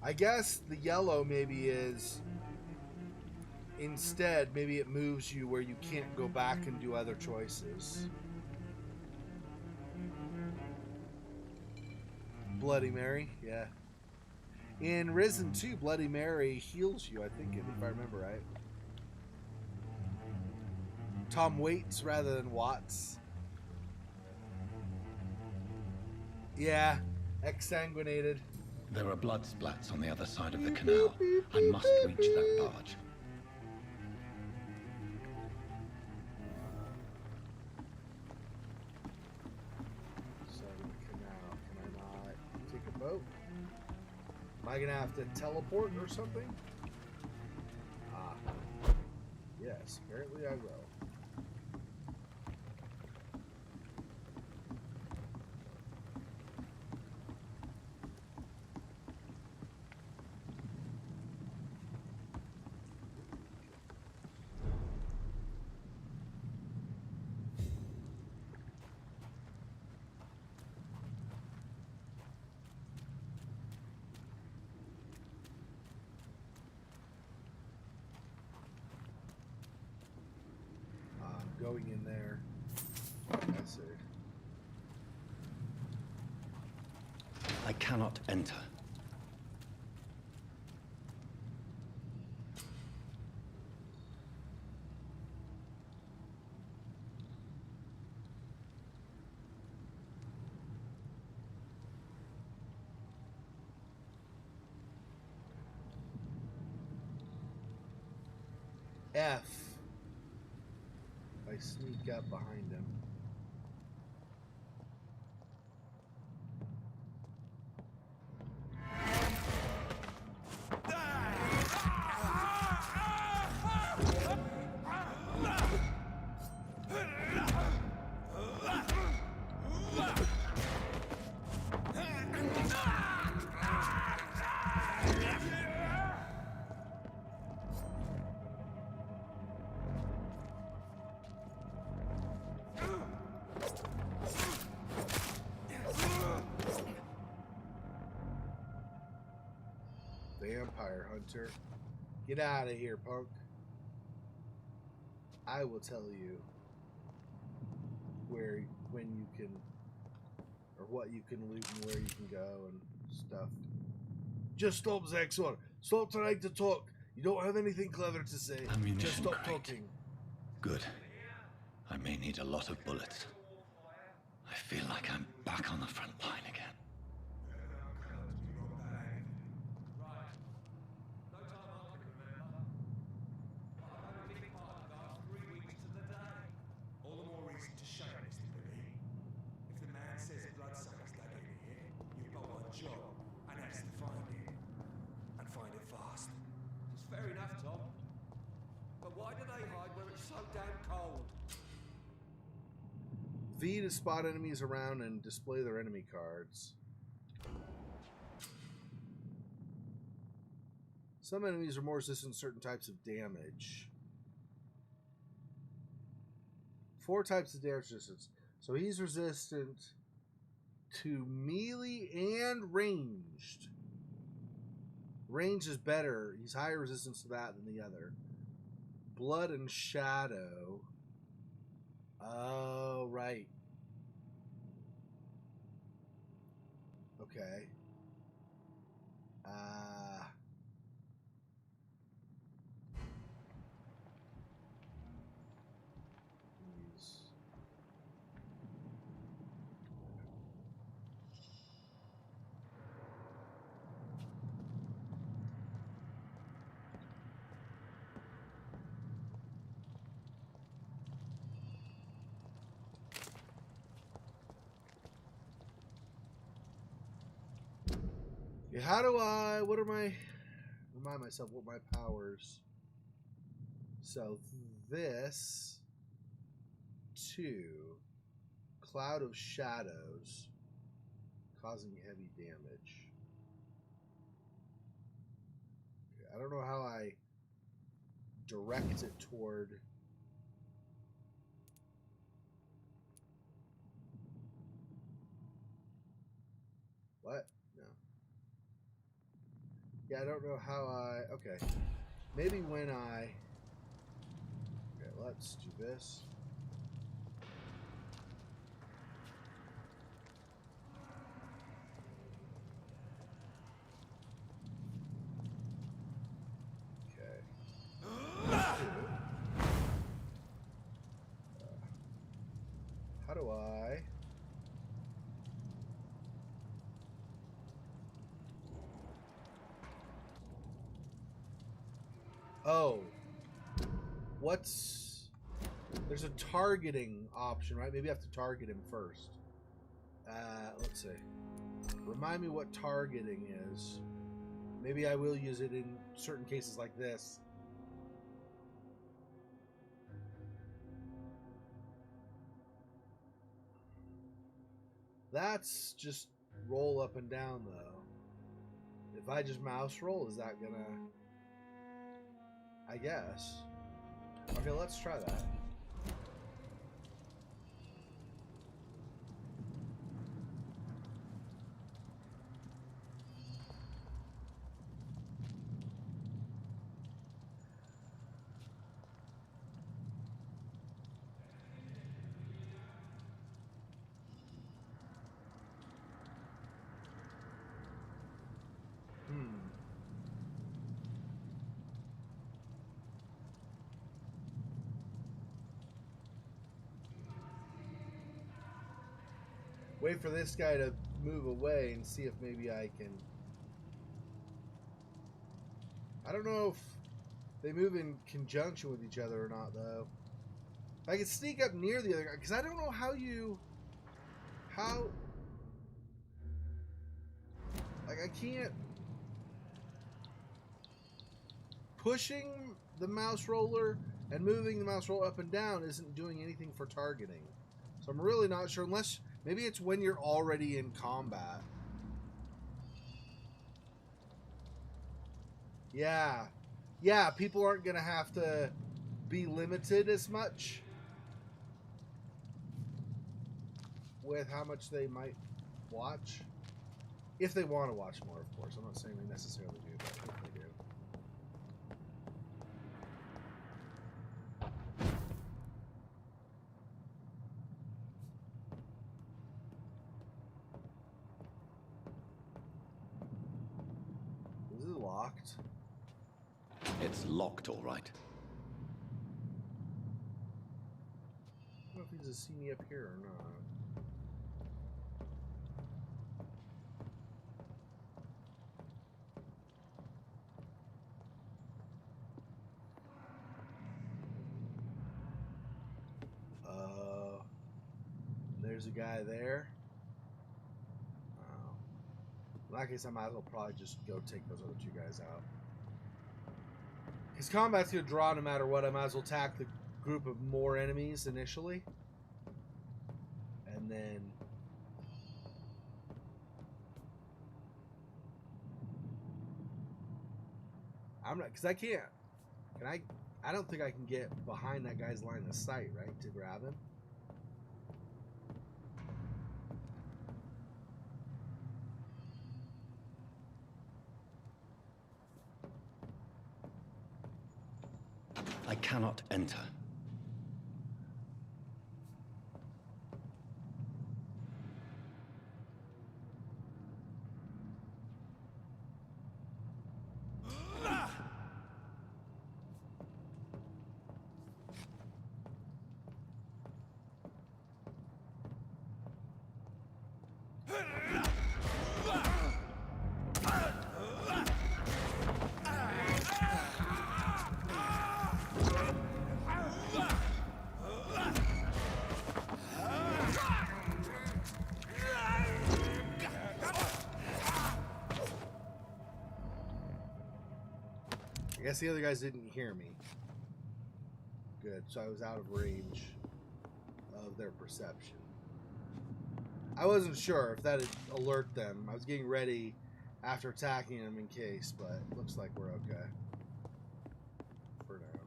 I guess the yellow maybe is Instead, maybe it moves you where you can't go back and do other choices. Bloody Mary, yeah. In Risen 2, Bloody Mary heals you, I think, if I remember right. Tom Waits rather than Watts. Yeah, exsanguinated. There are blood splats on the other side of the canal. I must reach that barge. Side of the canal. Can I not take a boat? Am I gonna have to teleport or something? Ah. Yes, apparently I will. Going in there. I see. I cannot enter. F. I sneak up behind him. Vampire hunter. Get out of here, punk. I will tell you where, when you can, or what you can loot and where you can go and stuff. Just stop, Xexor. Stop trying to talk. You don't have anything clever to say. Ammunition Just stop crate. talking. Good. I may need a lot of bullets. I feel like I'm back on the front line again. All the more reason to show this to me. If the man says bloodsuckers dug in here, you've got one job, and that's to find it. And find it fast. It's fair enough, Tom. But why do they hide where it's so damn cold? V to spot enemies around and display their enemy cards. Some enemies are more resistant to certain types of damage. 4 types of damage resistance. So he's resistant to melee and ranged. Range is better. He's higher resistance to that than the other. Blood and shadow. Oh, right. Okay. Yeah, how do I, what are my, remind myself what my powers. So this, 2, Cloud of Shadows, causing heavy damage. Okay, I don't know how I direct it toward. What? No. Yeah, I don't know how I... Okay. Maybe when I... let's do this. How do I... Oh. What's... There's a targeting option, right? Maybe I have to target him first. Let's see. Remind me what targeting is. Maybe I will use it in certain cases like this. That's just roll up and down, though. If I just mouse roll, is that gonna... I guess. Okay, let's try that. Wait for this guy to move away and see if maybe I can... I don't know if they move in conjunction with each other or not, though. I can sneak up near the other guy, because I don't know how you... How... Like, I can't... Pushing the mouse roller and moving the mouse roller up and down isn't doing anything for targeting. So I'm really not sure, unless... Maybe it's when you're already in combat. Yeah. Yeah, people aren't going to have to be limited as much with how much they might watch. If they want to watch more, of course. I'm not saying they necessarily do, but if they do. Locked. It's locked, all right. I don't know if he just see me up here or not. There's a guy there. In that case, I might as well probably just go take those other two guys out. Because combat's going to draw no matter what. I might as well attack the group of more enemies initially. And then... I'm not... Because I can't... Can I... I don't think I can get behind that guy's line of sight, right? To grab him. I cannot enter. I guess the other guys didn't hear me. Good, so I was out of range of their perception. I wasn't sure if that would alert them. I was getting ready after attacking them in case, but it looks like we're okay. For now.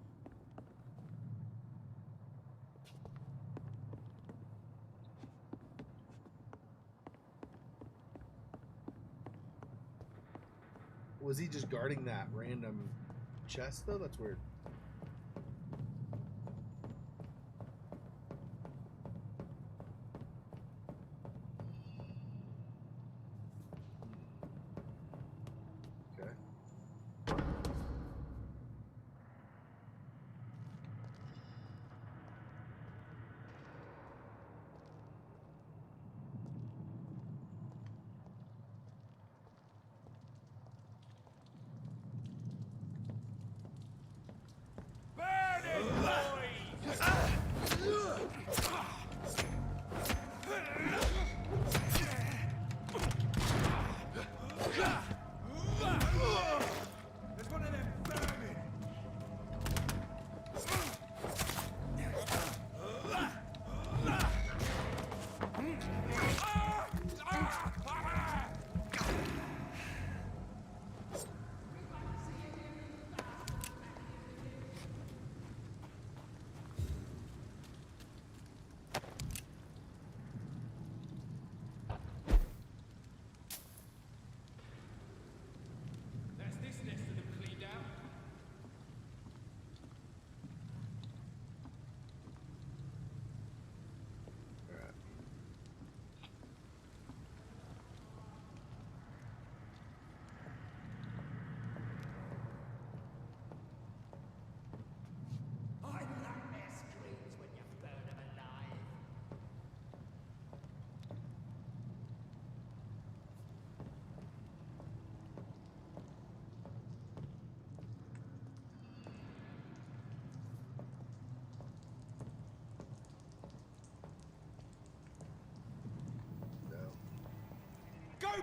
Was he just guarding that random chest, though? That's weird.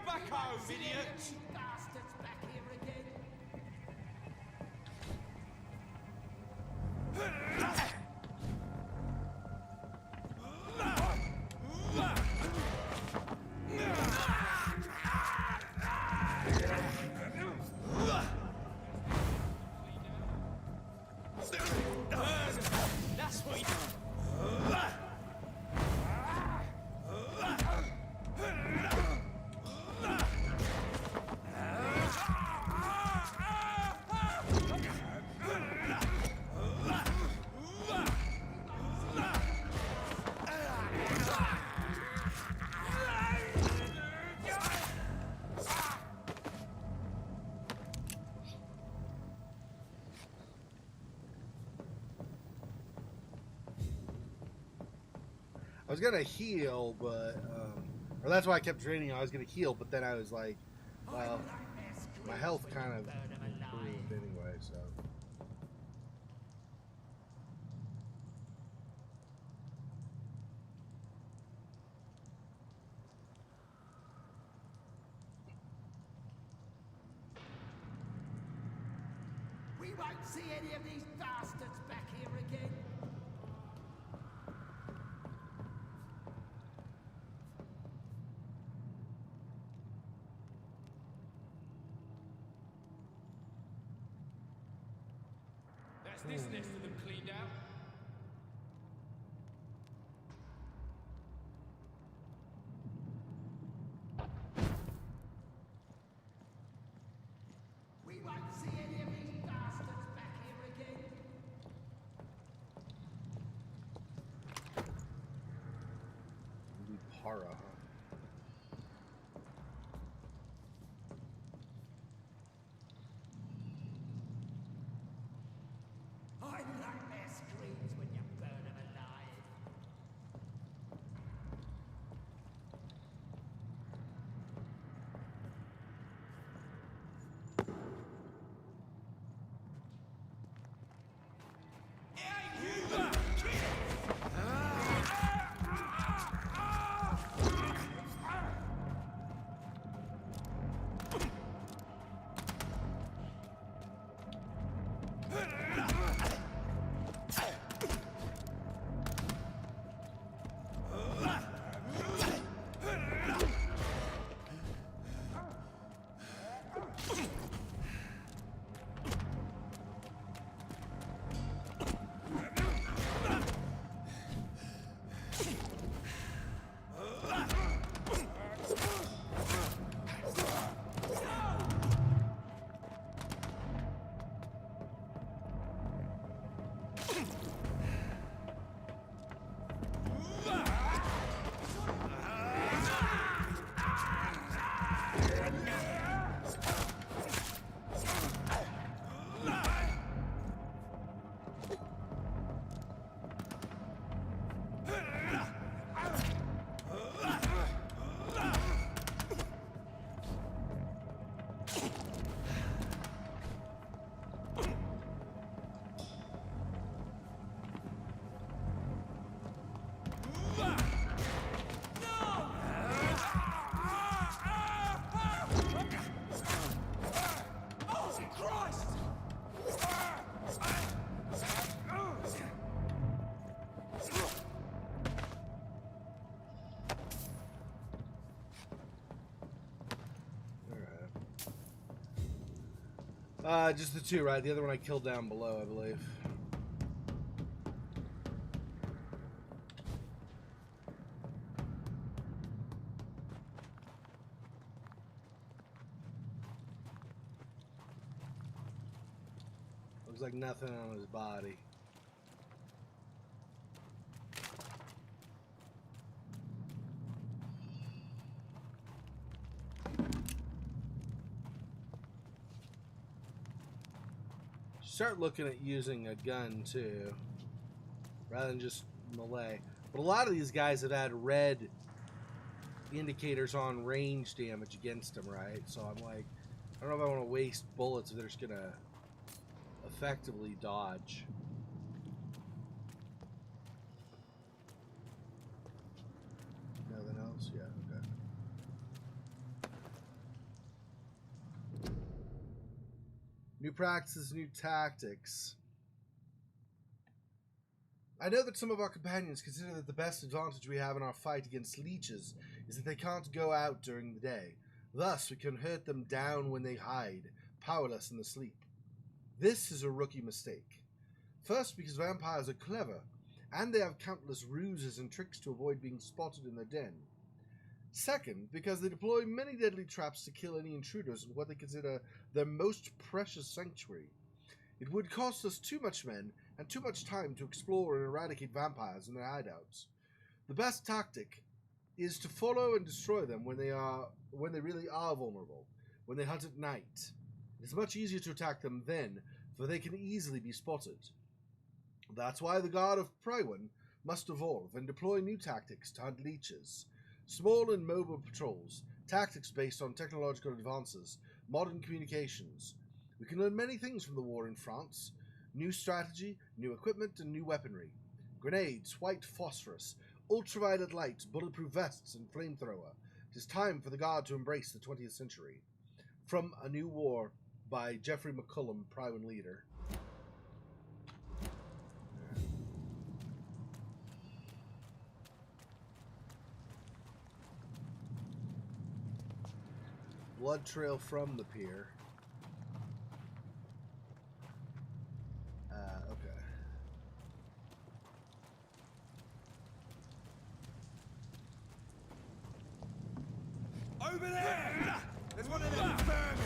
back home, idiot! Bastards back here again. That's what you... I was gonna heal, but or that's why I kept draining. I was gonna heal, but then I was like, well, my health kind of improved anyway, so. We won't see any of these bastards back here again. That's this nest of them cleaned out. We won't see any of these bastards back here again. Para, huh? I like their screams when you burn them alive. Just the two, right? The other one I killed down below, I believe. Looks like nothing on his body. Start looking at using a gun too, rather than just melee. But a lot of these guys have had red indicators on range damage against them, right? So I'm like, I don't know if I want to waste bullets if they're just gonna effectively dodge. Nothing else? Yeah, okay. New practices, new tactics. I know that some of our companions consider that the best advantage we have in our fight against leeches is that they can't go out during the day. Thus, we can hurt them down when they hide, powerless in the sleep. This is a rookie mistake. First, because vampires are clever, and they have countless ruses and tricks to avoid being spotted in their den. Second, because they deploy many deadly traps to kill any intruders in what they consider their most precious sanctuary. It would cost us too much men and too much time to explore and eradicate vampires in their hideouts. The best tactic is to follow and destroy them when they really are vulnerable, when they hunt at night. It is much easier to attack them then, for they can easily be spotted. That's why the Guard of Prywin must evolve and deploy new tactics to hunt leeches. Small and mobile patrols, tactics based on technological advances, modern communications. We can learn many things from the war in France. New strategy, new equipment, and new weaponry. Grenades, white phosphorus, ultraviolet lights, bulletproof vests, and flamethrower. It is time for the Guard to embrace the 20th century. From A New War by Jeffrey McCullum, Prywin leader. Blood trail from the pier. Okay. Over there! There's one of them vermin!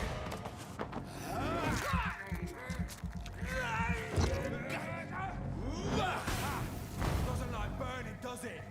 Doesn't like burning, does it?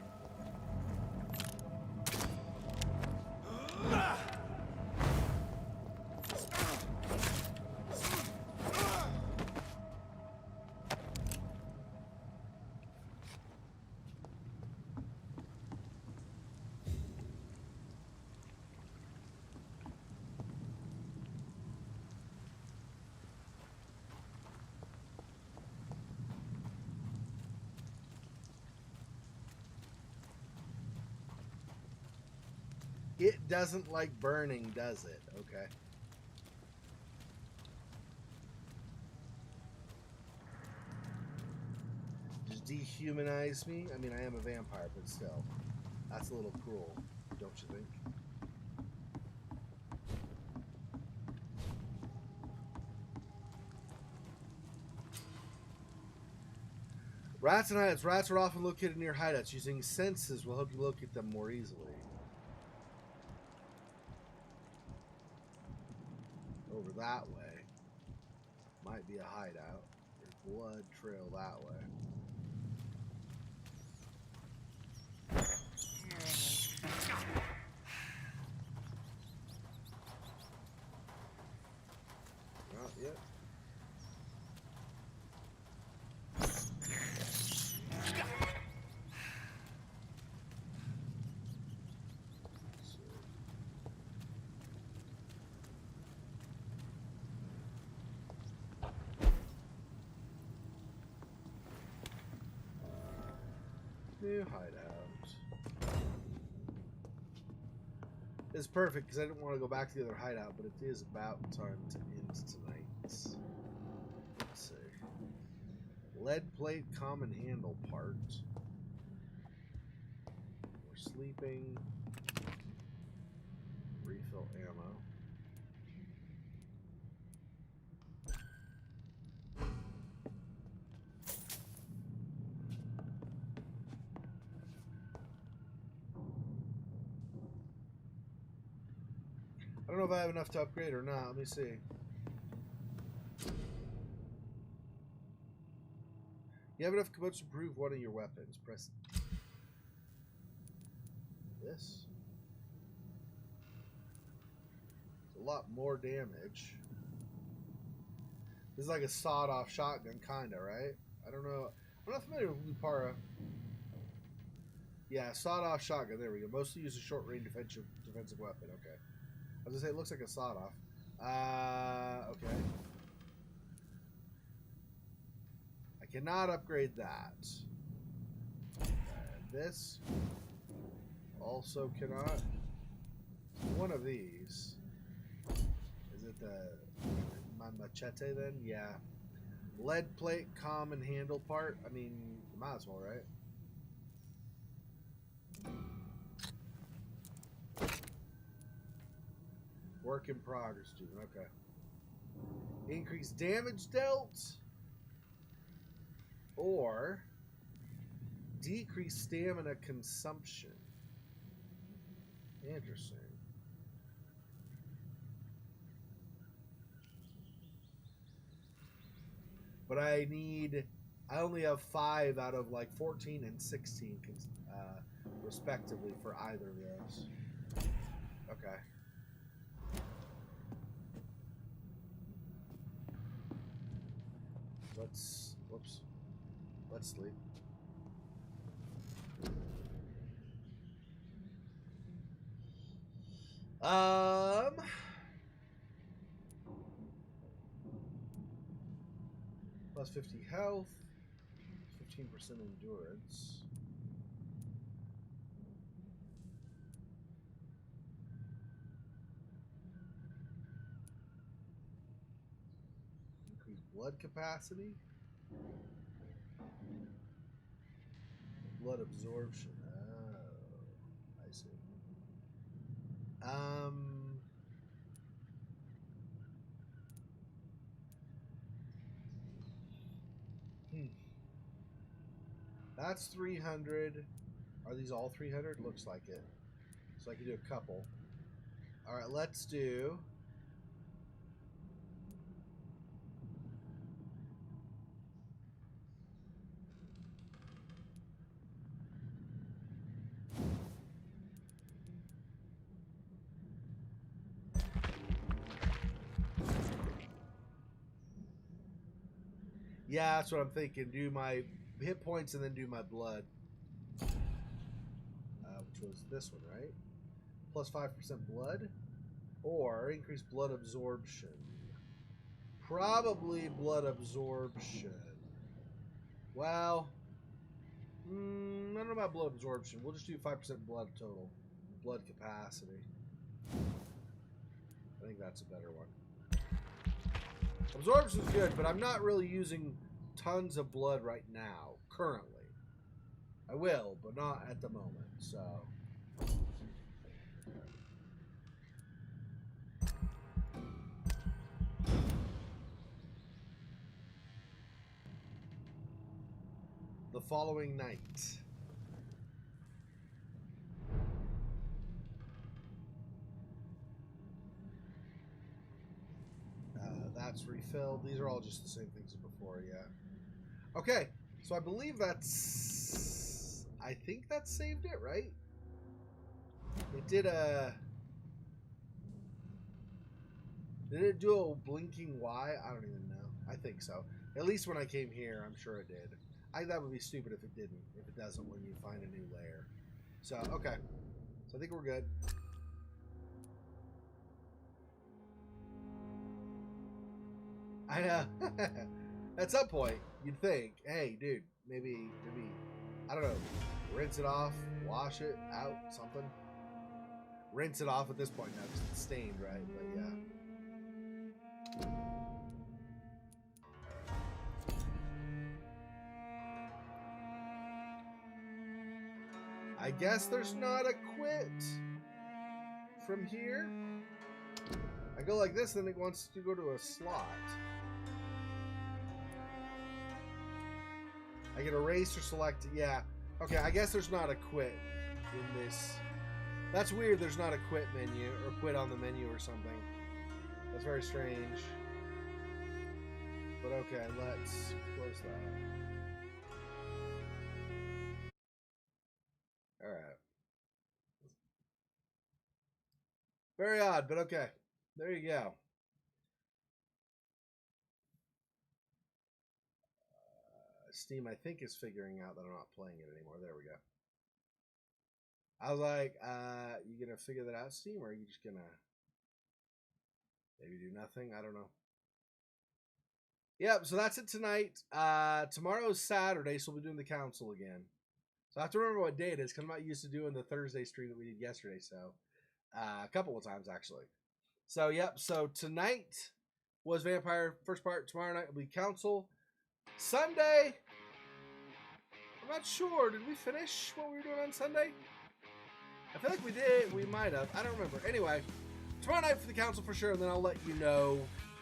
It doesn't like burning, does it? Okay. Just dehumanize me? I mean, I am a vampire, but still. That's a little cruel, don't you think? Rats and hideouts. Rats are often located near hideouts. Using senses will help you locate them more easily. Over that way might be a hideout. There's blood trail that way. Not yet. New hideout. It's perfect because I didn't want to go back to the other hideout, but it is about time to end tonight. Let's see. Lead plate, common handle part. We're sleeping. Refill ammo. I don't know if I have enough to upgrade or not. Let me see. You have enough commits to improve one of your weapons. Press this. It's a lot more damage. This is like a sawed-off shotgun, kinda, right? I don't know. I'm not familiar with Lupara. Yeah, sawed-off shotgun. There we go. Mostly use a short-range defensive weapon. Okay. I was gonna say it looks like a sawed-off. Okay. I cannot upgrade that. This also cannot. One of these. Is it the? My on Machete then? Yeah. Lead plate, common handle part. I mean, might as well, right? Work in progress, dude. Okay. Increase damage dealt. Or decrease stamina consumption. Interesting. But I only have 5 out of like 14 and 16 respectively for either of those. Okay. Let's sleep. Plus 50 health, 15% endurance. Increase blood capacity. Blood absorption. Oh, I see. That's 300. Are these all 300? Looks like it. So I can do a couple. All right, let's do. Yeah, that's what I'm thinking. Do my hit points and then do my blood. Which was this one, right? Plus 5% blood. Or increase blood absorption. Probably blood absorption. Well, I don't know about blood absorption. We'll just do 5% blood total. Blood capacity. I think that's a better one. Absorption's good, but I'm not really using tons of blood right now, currently. I will, but not at the moment, so. The following night. That's refilled. These are all just the same things as before, yeah. Okay, so I believe that's... I think that saved it, right? It did a... Did it do a blinking Y? I don't even know. I think so. At least when I came here, I'm sure it did. That would be stupid if it didn't. If it doesn't when you find a new layer. So, okay. So I think we're good. I know. At some point, you'd think, hey, dude, maybe, I don't know, rinse it off, wash it out, something. Rinse it off at this point now because it's stained, right? But yeah. I guess there's not a quit from here. I go like this, then it wants to go to a slot. I get erase or select. Yeah. Okay, I guess there's not a quit in this. That's weird. There's not a quit menu or quit on the menu or something. That's very strange. But okay, let's close that. All right. Very odd, but okay. There you go. Steam, I think, is figuring out that I'm not playing it anymore. There we go. I was like, you gonna figure that out, Steam, or are you just gonna maybe do nothing? I don't know. Yep, so that's it tonight. Tomorrow's Saturday, so we'll be doing the council again. So I have to remember what day it is, because I'm not used to doing the Thursday stream that we did yesterday, so a couple of times, actually. So, yep, so tonight, was Vampyr. First part tomorrow night will be Council. Sunday, I'm not sure. Did we finish what we were doing on Sunday? I feel like we did. We might have. I don't remember. Anyway, tomorrow night for the Council for sure, and then I'll let you know.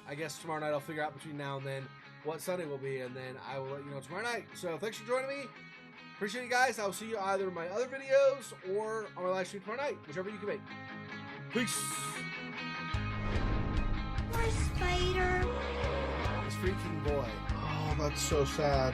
I guess tomorrow night I'll figure out between now and then what Sunday will be, and then I will let you know tomorrow night. So thanks for joining me. Appreciate you guys. I'll see you either in my other videos or on my live stream tomorrow night, whichever you can make. Peace. Poor spider. This freaking boy. Oh, that's so sad.